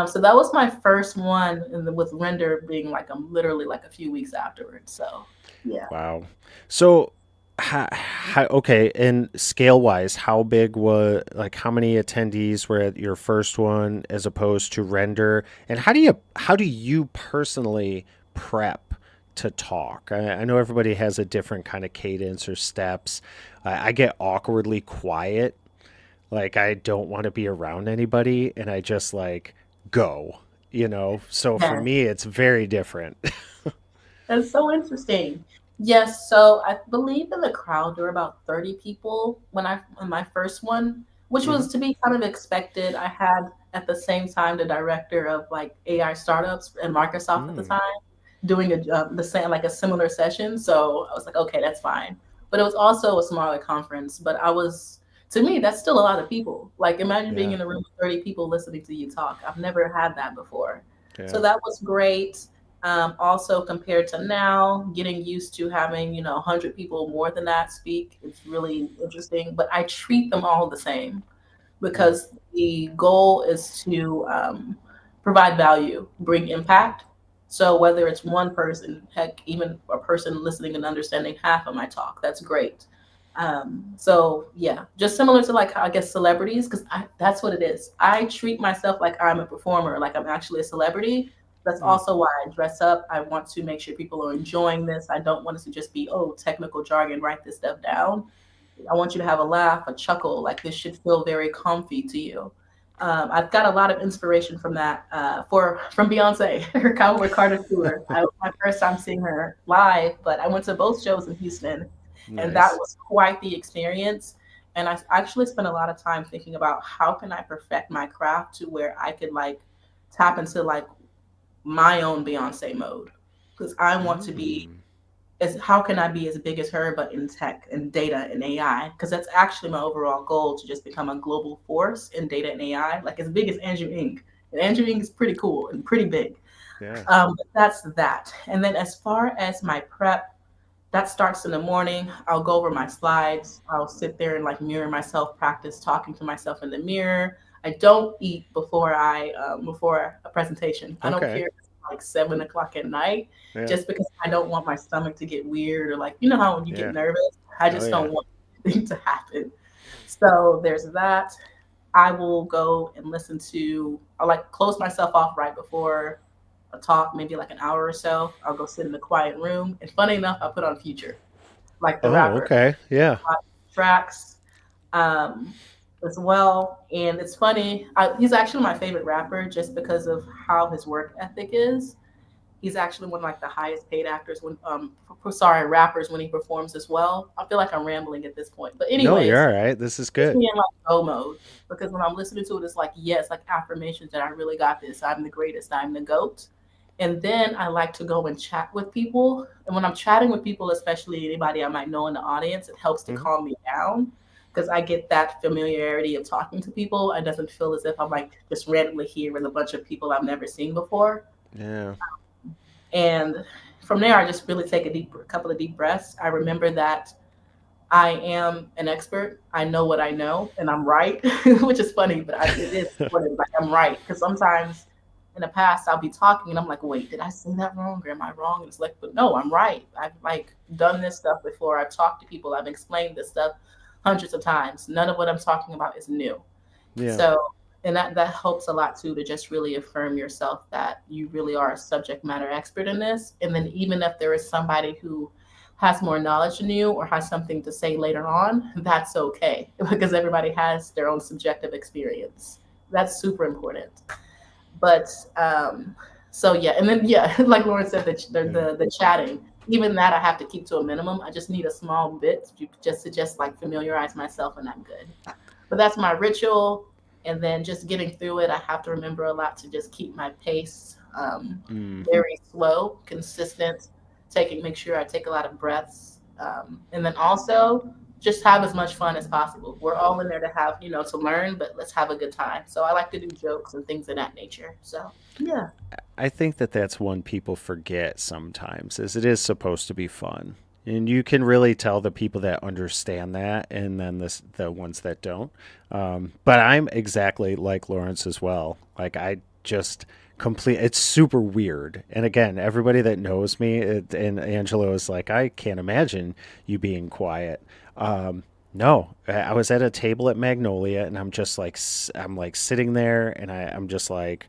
So that was my first one, and with render being like I'm literally like a few weeks afterwards. So yeah. Wow. So, okay, and scale wise, how big was like how many attendees were at your first one as opposed to render? And how do you personally prep to talk? I know everybody has a different kind of cadence or steps. I get awkwardly quiet, like I don't want to be around anybody, and I just like go. So for Yeah. me, it's very different. That's so interesting. Yes, so I believe in the crowd there were about 30 people when my first one, which Hmm. was to be kind of expected. I had at the same time the director of like AI startups at Microsoft at the Mm. time doing the same like a similar session. So I was like, okay, that's fine. But it was also a smaller conference. But to me, that's still a lot of people. Like imagine being Yeah. in a room with 30 people listening to you talk. I've never had that before. So Yeah. that was great. Also, compared to now, getting used to having 100 people more than that speak, it's really interesting. But I treat them all the same Mm. because the goal is to provide value, bring impact. So whether it's one person, heck, even a person listening and understanding half of my talk, that's great. So yeah, just similar to like I guess celebrities, because that's what it is. I treat myself like I'm a performer, like I'm actually a celebrity. That's Mm. also why I dress up. I want to make sure people are enjoying this. I don't want it to just be, oh, technical jargon, write this stuff down. I want you to have a laugh, a chuckle. Like this should feel very comfy to you. I've got a lot of inspiration from that. From Beyonce, her Cowboy Carter tour. My first time seeing her live, but I went to both shows in Houston, and that Nice. was quite the experience. And I actually spent a lot of time thinking about how can I perfect my craft to where I could like tap into like my own Beyonce mode because I want to be Mm. as how can I be as big as her, but in tech and data and AI? Because that's actually my overall goal to just become a global force in data and AI, like as big as Andrew Ng. And Andrew Ng is pretty cool and pretty big. Yeah. But that's that. And then as far as my prep, that starts in the morning. I'll go over my slides. I'll sit there and like mirror myself, practice talking to myself in the mirror. I don't eat before a presentation. I don't Okay. care if it's like 7 o'clock at night, Yeah. just because I don't want my stomach to get weird or like how when you get Yeah. nervous, I Oh just yeah. don't want anything to happen. So there's that. I will go and listen to. I like close myself off right before a talk, maybe like an hour or so. I'll go sit in a quiet room. And funny enough, I put on Future, like the Oh, rapper okay. Yeah. tracks um, as well. And it's funny, he's actually my favorite rapper just because of how his work ethic is. He's actually one of like the highest paid actors rappers when he performs as well. I feel like I'm rambling at this point. But No, you're anyways, all right. This is puts good. me in like go mode because when I'm listening to it, it's like, yes, like affirmations that I really got this. I'm the greatest. I'm the GOAT. And then I like to go and chat with people. And when I'm chatting with people, especially anybody I might know in the audience, it helps to Hmm. calm me down because I get that familiarity of talking to people. It doesn't feel as if I'm like just randomly here with a bunch of people I've never seen before. Yeah. And from there, I just really take a couple of deep breaths. I remember that I am an expert. I know what I know, and I'm right, which is funny, but it is important. Like I'm right because sometimes in the past I'll be talking and I'm like, wait, did I say that wrong or am I wrong? And it's like, but no, I'm right. I've like done this stuff before. I've talked to people. I've explained this stuff hundreds of times. None of what I'm talking about is new. Yeah. So, and that helps a lot too to just really affirm yourself that you really are a subject matter expert in this. And then even if there is somebody who has more knowledge than you or has something to say later on, that's okay because everybody has their own subjective experience. That's super important. But so yeah, and then yeah, like Lauren said, Yeah. the chatting, even that I have to keep to a minimum. I just need a small bit just like familiarize myself, and I'm good. But that's my ritual. And then just getting through it, I have to remember a lot to just keep my pace Mm. very slow, consistent, make sure I take a lot of breaths. And then also just have as much fun as possible. We're all in there to have, to learn, but let's have a good time. So I like to do jokes and things of that nature. So yeah. I think that that's one people forget sometimes, is it is supposed to be fun. And you can really tell the people that understand that, and then the ones that don't. But I'm exactly like Lawrence as well. Like I just complete. It's super weird. And again, everybody that knows me, and Angelo is like, I can't imagine you being quiet. No, I was at a table at Magnolia, and I'm just like, I'm like sitting there, and I'm just like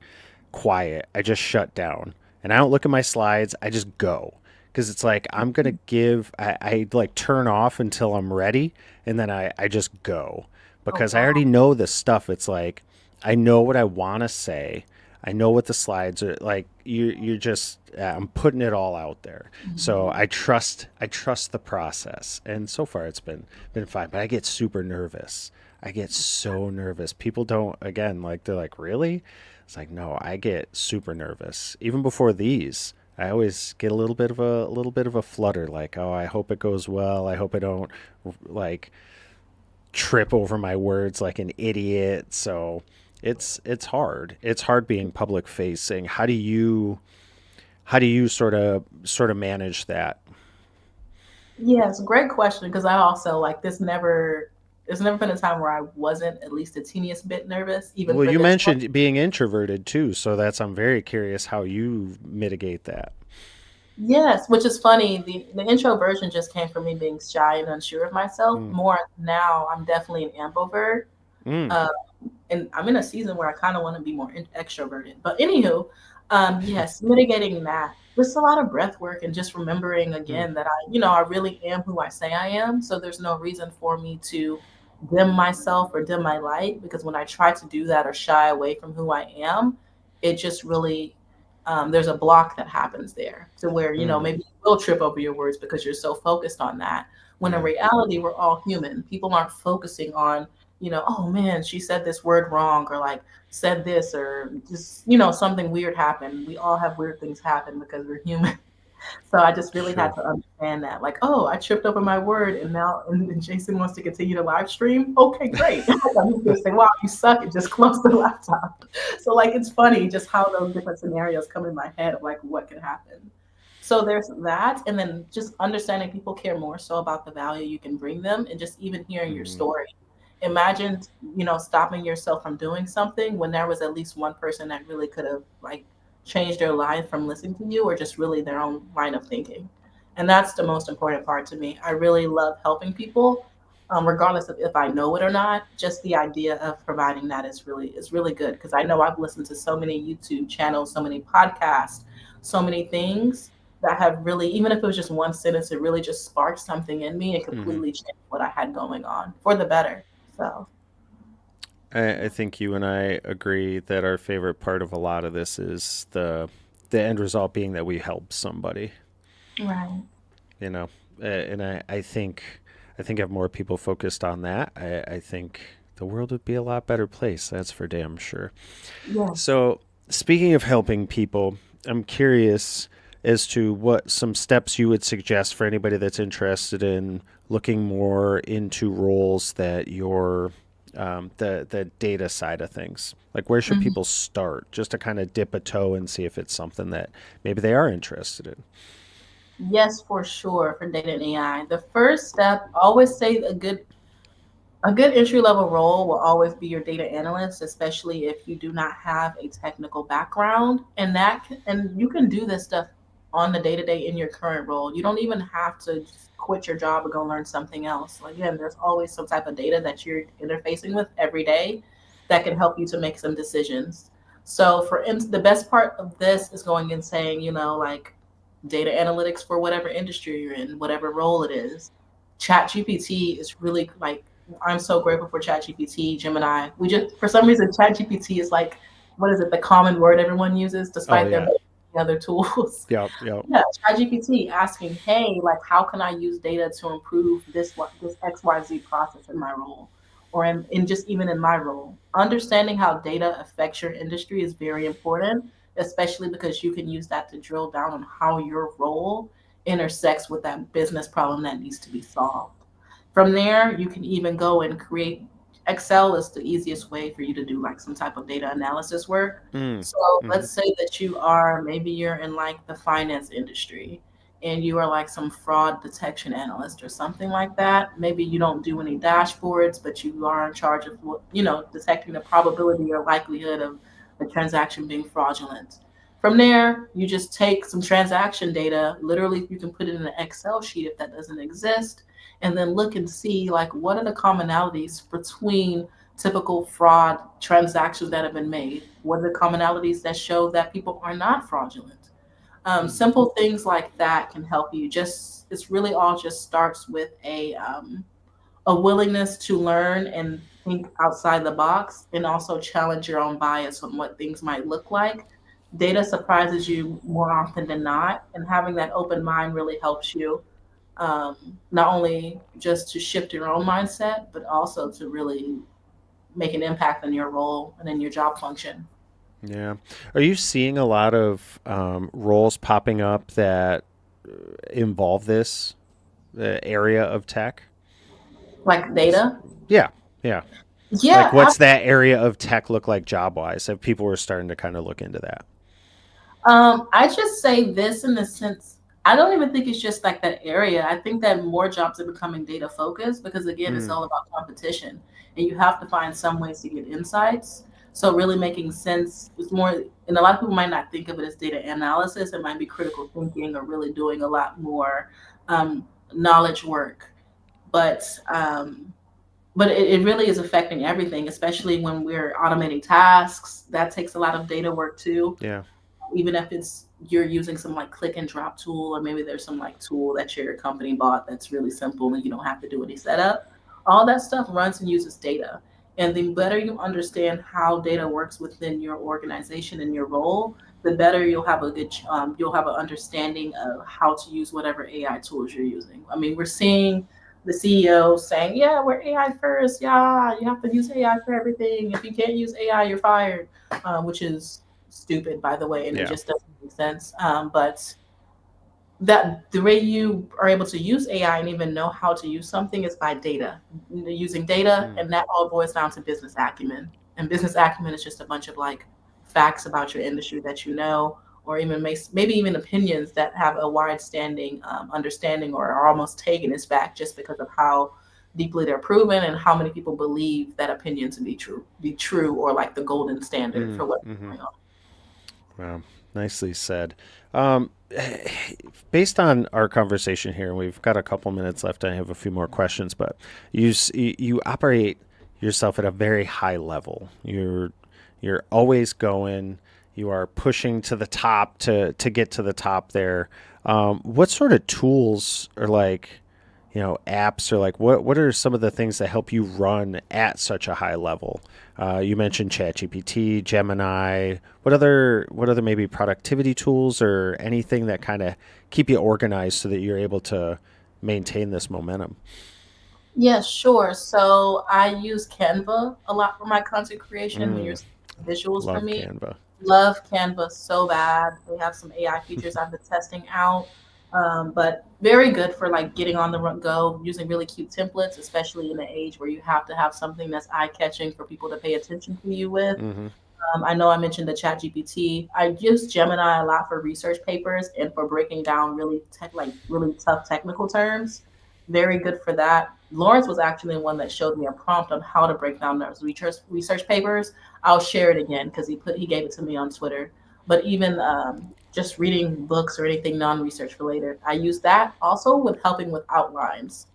quiet. I just shut down, and I don't look at my slides. I just go, because it's like I'm gonna give. I like turn off until I'm ready, and then I just go, Oh because I wow. already know this stuff. It's like I know what I want to say. I know what the slides are like. You're just I'm putting it all out there. So Mhm. I trust the process, and so far it's been fine. But I get super nervous. I get so nervous. People don't, again, like they're like, really? It's like, no, I get super nervous. Even before these, I always get a little bit of a flutter, like, oh, I hope it goes well. I hope I don't like trip over my words like an idiot. So it's hard. It's hard being public facing. How do you sort of manage that? Yes, great question. Because I also like this never. There's never been a time where I wasn't at least a teeniest bit nervous, even Well, for you this one. mentioned being introverted too, so that's I'm very curious how you mitigate that. Yes, which is funny. The intro version just came from me being shy and unsure of myself. Mm. More now, I'm definitely an ambivert. Mm. Uh, and I'm in a season where I kind of want to be more extroverted. But anywho, yes, mitigating that. Just a lot of breath work and just remembering Mm. again that I really am who I say I am. So there's no reason for me to dim myself or dim my light because when I try to do that or shy away from who I am, it just really there's a block that happens there to where Mm. maybe you will trip over your words because you're so focused on that. When in Yeah. reality, we're all human. People aren't focusing on oh man, she said this word wrong or like said this or just, something weird happened. We all have weird things happen because we're human. So I just really had Sure. to understand that. Like, oh, I tripped over my word and now and Jason wants to continue to live stream. Okay, great. I'm just say, wow, you suck and just close the laptop. So like it's funny just how those different scenarios come in my head of like what could happen. So there's that, and then just understanding people care more so about the value you can bring them and just even hearing your Mm. story. Imagine, stopping yourself from doing something when there was at least one person that really could have like changed their life from listening to you or just really their own line of thinking. And that's the most important part to me. I really love helping people, regardless of if I know it or not. Just the idea of providing that is really good because I know I've listened to so many YouTube channels, so many podcasts, so many things that have really, even if it was just one sentence, it really just sparked something in me and Hmm. completely changed what I had going on for the better. So, I think you and I agree that our favorite part of a lot of this is the end result being that we help somebody. right. You know, and I think if more people focused on that, I think the world would be a lot better place. That's for damn sure. Yes. So, speaking of helping people, I'm curious as to what some steps you would suggest for anybody that's interested in looking more into roles that you're the data side of things. Like, where should Mhm. people start just to kind of dip a toe and see if it's something that maybe they are interested in? Yes, for sure, for data and AI. The first step, always say a good entry level role will always be your data analyst, especially if you do not have a technical background. And you can do this stuff on the day to day in your current role. You don't even have to just quit your job and go learn something else. Again, there's always some type of data that you're interfacing with every day that can help you to make some decisions. So, the best part of this is going and saying, like data analytics for whatever industry you're in, whatever role it is. ChatGPT is really like, I'm so grateful for ChatGPT, Gemini. We just, for some reason, ChatGPT is like, what is it, the common word everyone uses, Oh despite there yeah. being other tools. Yep. Yep. Yeah, ChatGPT asking, hey, like, how can I use data to improve this XYZ process in my role, or in just even in my role? Understanding how data affects your industry is very important, especially because you can use that to drill down on how your role intersects with that business problem that needs to be solved. From there, you can even go and create. Excel is the easiest way for you to do like some type of data analysis work. Mm. So Hmm. let's say that you are, maybe you're in like the finance industry and you are like some fraud detection analyst or something like that. Maybe you don't do any dashboards, but you are in charge of, detecting the probability or likelihood of a transaction being fraudulent. From there, you just take some transaction data, literally you can put it in an Excel sheet if that doesn't exist, and then look and see like what are the commonalities between typical fraud transactions that have been made. What are the commonalities that show that people are not fraudulent? Mm. Simple things like that can help you. Just, it's really all just starts with a willingness to learn and think outside the box, and also challenge your own bias on what things might look like. Data surprises you more often than not, and having that open mind really helps you, not only just to shift your own mindset, but also to really make an impact on your role and in your job function. Yeah. Are you seeing a lot of roles popping up that involve this area of tech? Like Just data. yeah, yeah. Like, Yeah. what's that area of tech look like job wise? If people were starting to kind of look into that. I just say this in the sense, I don't even think it's just like that area. I think that more jobs are becoming data focused because, again, it's Mm. all about competition and you have to find some ways to get insights. So, really making sense is more, and a lot of people might not think of it as data analysis. It might be critical thinking or really doing a lot more um, knowledge work. But it really is affecting everything, especially when we're automating tasks. That takes a lot of data work too, Yeah. even if it's you're using some like click and drop tool, or maybe there's some like tool that your company bought that's really simple and you don't have to do any setup. All that stuff runs and uses data. And the better you understand how data works within your organization and your role, the better you'll have an understanding of how to use whatever AI tools you're using. I mean, we're seeing the CEO saying, "Yeah, we're AI first. Yeah, you have to use AI for everything. If you can't use AI, you're fired," which is stupid, by the way, and it Yeah. just doesn't make sense. But that the way you are able to use AI and even know how to use something is by data, using data, Mm. and that all boils down to business acumen. And business acumen is just a bunch of like facts about your industry that you know, or even maybe even opinions that have a wide standing understanding or are almost taken as fact just because of how deeply they're proven and how many people believe that opinion to be true, or like the golden standard Mm. for what's Hmm. going on. Wow. Nicely said. Um, Based on our conversation here, and we've got a couple minutes left. I have a few more questions, but you operate yourself at a very high level. You're always going. You are pushing to the top to get to the top there. What sort of tools or like apps, or like what are some of the things that help you run at such a high level? You mentioned ChatGPT, Gemini. What other maybe productivity tools or anything that kind of keep you organized so that you're able to maintain this momentum? Yeah, sure. So I use Canva a lot for my content creation. When you're Mm, seeing visuals from love me, Canva. love Canva so bad. They have some AI features I've been testing out, but very good for like getting on the go, using really cute templates, especially in the age where you have to have something that's eye catching for people to pay attention to you with. Mm-hmm. I know I mentioned the Chat GPT. I use Gemini a lot for research papers and for breaking down really tough technical terms. Very good for that. Lawrence was actually the one that showed me a prompt on how to break down those research papers. I'll share it again because he gave it to me on Twitter. But even just reading books or anything non-research related, I use that also with helping with outlines.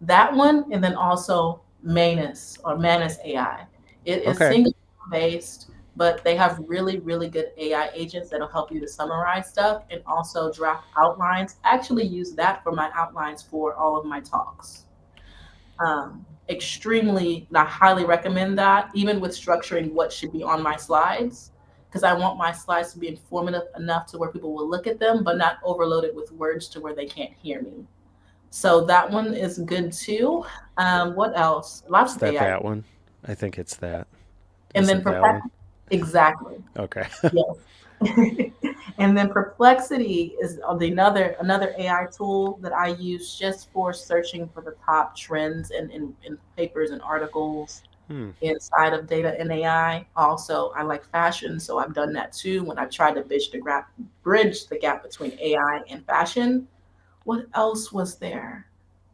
That one, and then also Manus AI. It is Okay. single based, but they have really, really good AI agents that'll help you to summarize stuff and also draft outlines. I actually use that for my outlines for all of my talks. Extremely, I highly recommend that, even with structuring what should be on my slides, because I want my slides to be informative enough to where people will look at them, but not overloaded with words to where they can't hear me. So that one is good too. What else? Lots Is of that AI. that one? I think it's that. And Is then it that one? exactly. Okay. Yes. And then Perplexity is another AI tool that I use just for searching for the top trends in papers and articles Hmm. inside of data and AI. Also, I like fashion, so I've done that too when I've tried to bridge the gap between AI and fashion. What else was there?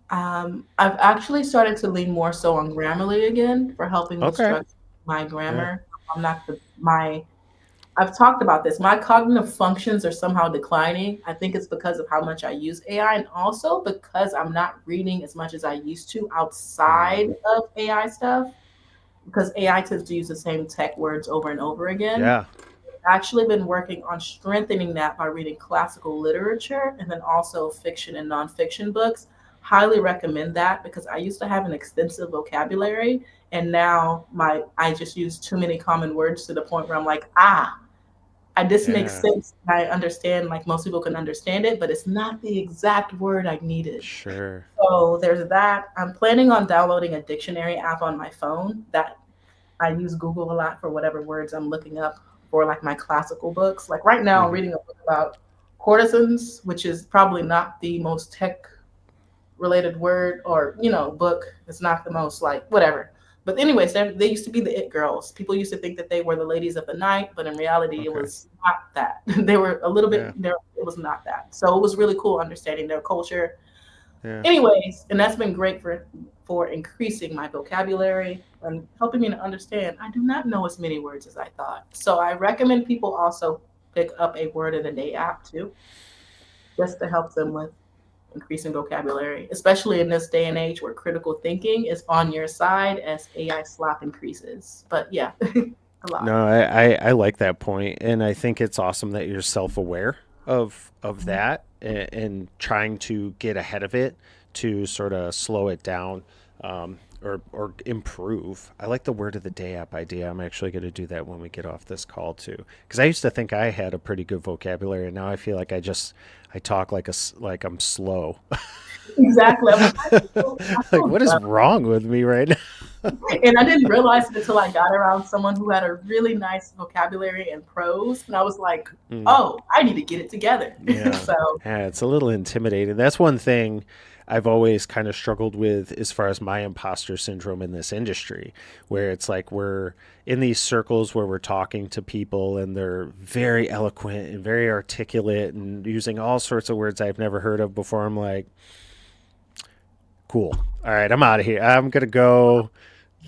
I've actually started to lean more so on Grammarly again for helping with Okay. structure my Yeah. grammar. I'm not the my I've talked about this. My cognitive functions are somehow declining. I think it's because of how much I use AI and also because I'm not reading as much as I used to outside Hmm. of AI stuff because AI tends to use the same tech words over and over again. Yeah. Actually been working on strengthening that by reading classical literature and then also fiction and nonfiction books. Highly recommend that because I used to have an extensive vocabulary and now my I just use too many common words to the point where I'm like, this makes Yeah. sense. I understand, like most people can understand it, but it's not the exact word I needed. Sure. So there's that. I'm planning on downloading a dictionary app on my phone that I use Google a lot for whatever words I'm looking up for, like my classical books. Like right now, I'm Hmm. reading a book about courtesans, which is probably not the most tech related word or book. It's not the most like whatever. But anyways, they used to be the it girls. People used to think that they were the ladies of the night, but in reality, it Okay. was not that. They were a little bit Yeah. there. It was not that. So it was really cool understanding their culture. Yeah. Anyways, and that's been great for increasing my vocabulary and helping me to understand. I do not know as many words as I thought. So I recommend people also pick up a word of the day app too, just to help them with increasing vocabulary, especially in this day and age where critical thinking is on your side as AI slop increases. But yeah, a lot. No, I like that point, and I think it's awesome that you're self aware of that and trying to get ahead of it to sort of slow it down, or improve. I like the word of the day app idea. I'm actually going to do that when we get off this call too, because I used to think I had a pretty good vocabulary, and now I feel like I talk like I'm slow. Exactly. I'm like, I Like, feel what is dumb. wrong with me right now? And I didn't realize it until I got around someone who had a really nice vocabulary and prose. And I was like, Hmm. oh, I need to get it together. Yeah. So, Yeah, it's a little intimidating. That's one thing I've always kind of struggled with as far as my imposter syndrome in this industry, where it's like we're in these circles where we're talking to people and they're very eloquent and very articulate and using all sorts of words I've never heard of before. I'm like, cool. All right, I'm out of here. I'm going to go.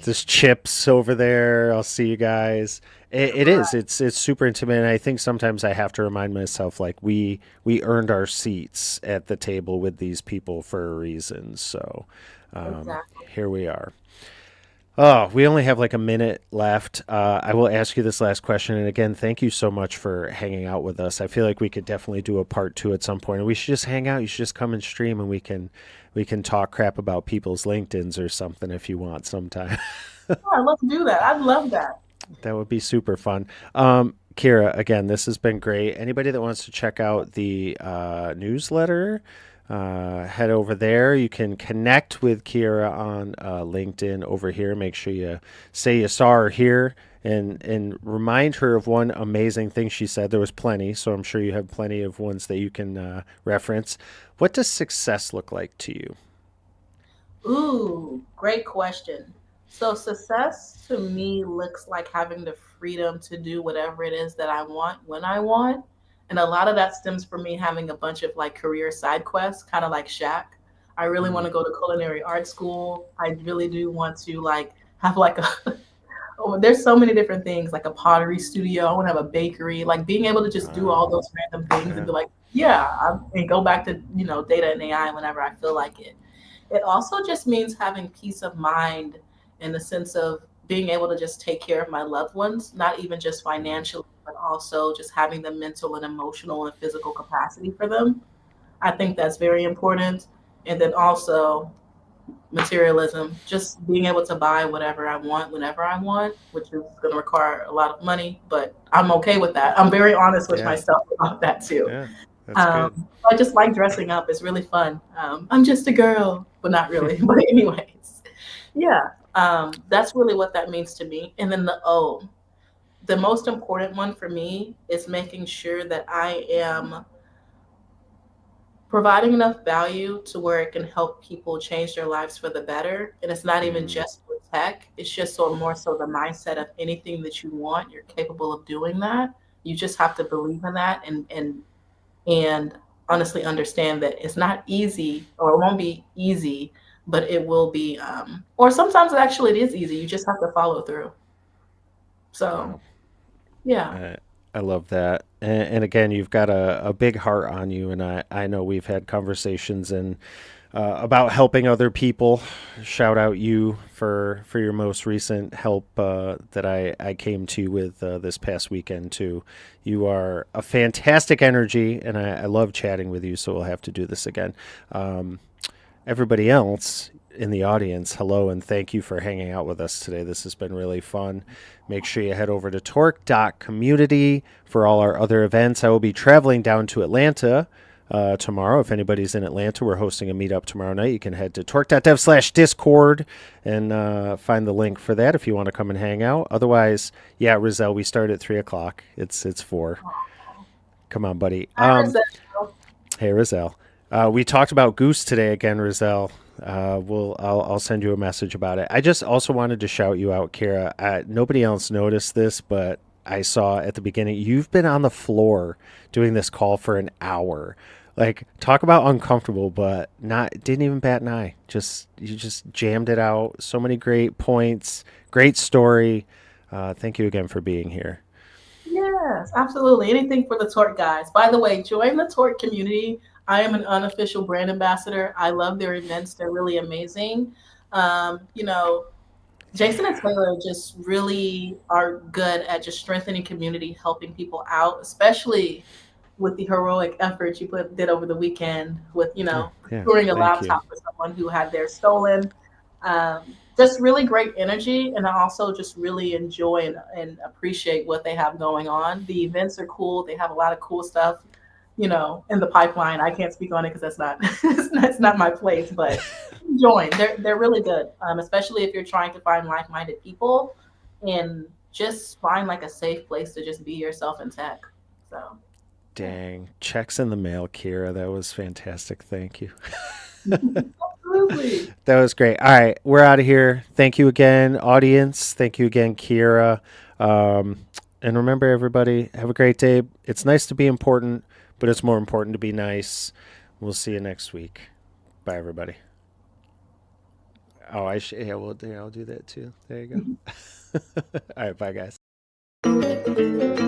There's chips over there. I'll see you guys. It is. It's super intimate. And I think sometimes I have to remind myself like we earned our seats at the table with these people for a reason. So exactly. here we are. Oh, we only have like a minute left. I will ask you this last question, and again, thank you so much for hanging out with us. I feel like we could definitely do a part two at some point, and we should just hang out. You should just come and stream, and we can talk crap about people's LinkedIn's or something if you want sometime. Yeah, let's do that. I'd love that. That would be super fun. Kira, again, this has been great. Anybody that wants to check out the newsletter, head over there. You can connect with Kira on LinkedIn over here. Make sure you say you saw her here and remind her of one amazing thing she said. There was plenty, so I'm sure you have plenty of ones that you can reference. What does success look like to you? Ooh, great question. So, success to me looks like having the freedom to do whatever it is that I want when I want. And a lot of that stems from me having a bunch of like career side quests, kind of like Shaq. I really want Mm, to go to culinary art school. I really do want to like have like a oh, there's so many different things like a pottery studio. I want to have a bakery. Like being able to just do wow. all those random things and Yeah. be like, yeah, and go back to data and AI whenever I feel like it. It also just means having peace of mind in the sense of being able to just take care of my loved ones, not even just financially, but also just having the mental and emotional and physical capacity for them. I think that's very important. And then also materialism, just being able to buy whatever I want whenever I want, which is going to require a lot of money, but I'm okay with that. I'm very honest with Yeah. myself about that too. Yeah. That's good. I just like dressing up. It's really fun. I'm just a girl, but not really. But anyways, yeah, that's really what that means to me. And then the O, the most important one for me is making sure that I am providing enough value to where it can help people change their lives for the better. And it's not even Mm, just with tech. It's just so more so the mindset of anything that you want, you're capable of doing that. You just have to believe in that and honestly understand that it's not easy or it won't be easy, but it will be or sometimes actually it is easy. You just have to follow through. So wow. yeah. I, I love that. And again, you've got a big heart on you. And I know we've had conversations and about helping other people. Shout out you for your most recent help that I came to with this past weekend, too. You are a fantastic energy, and I love chatting with you, so we'll have to do this again. Um, Everybody else in the audience, hello and thank you for hanging out with us today. This has been really fun. Make sure you head over to torque.community for all our other events. I will be traveling down to Atlanta tomorrow. If anybody's in Atlanta, we're hosting a meetup tomorrow night. You can head to torque.dev/discord and find the link for that if you want to come and hang out. Otherwise, yeah, Rizal, we start at 3 o'clock. It's 4. Come on, buddy. Hey, Rizal. We talked about Goose today again, Rizal. I'll send you a message about it. I just also wanted to shout you out, Kierra. Nobody else noticed this, but I saw at the beginning you've been on the floor doing this call for an hour. Like, talk about uncomfortable, but not didn't even bat an eye. Just you just jammed it out. So many great points, great story. Thank you again for being here. Yes, absolutely. Anything for the Torque guys. By the way, join the Torque community. I am an unofficial brand ambassador. I love their events. They're really amazing. You know, Jason and Taylor just really are good at just strengthening community, helping people out, especially with the heroic efforts you did over the weekend with, Yeah, yeah. procuring a Thank you. laptop for someone who had theirs stolen. Just really great energy, and I also just really enjoy and appreciate what they have going on. The events are cool. They have a lot of cool stuff, in the pipeline. I can't speak on it because that's not that's not my place, but join. They're really good, especially if you're trying to find like-minded people and just find like a safe place to just be yourself in tech. So yeah. Dang. Checks in the mail, Kira. That was fantastic. Thank you. Absolutely. That was great. All right. We're out of here. Thank you again, audience. Thank you again, Kira. Um, and remember, everybody, have a great day. It's nice to be important, but it's more important to be nice. We'll see you next week. Bye, everybody. Oh, yeah, I'll do that too. There you go. All right. Bye, guys.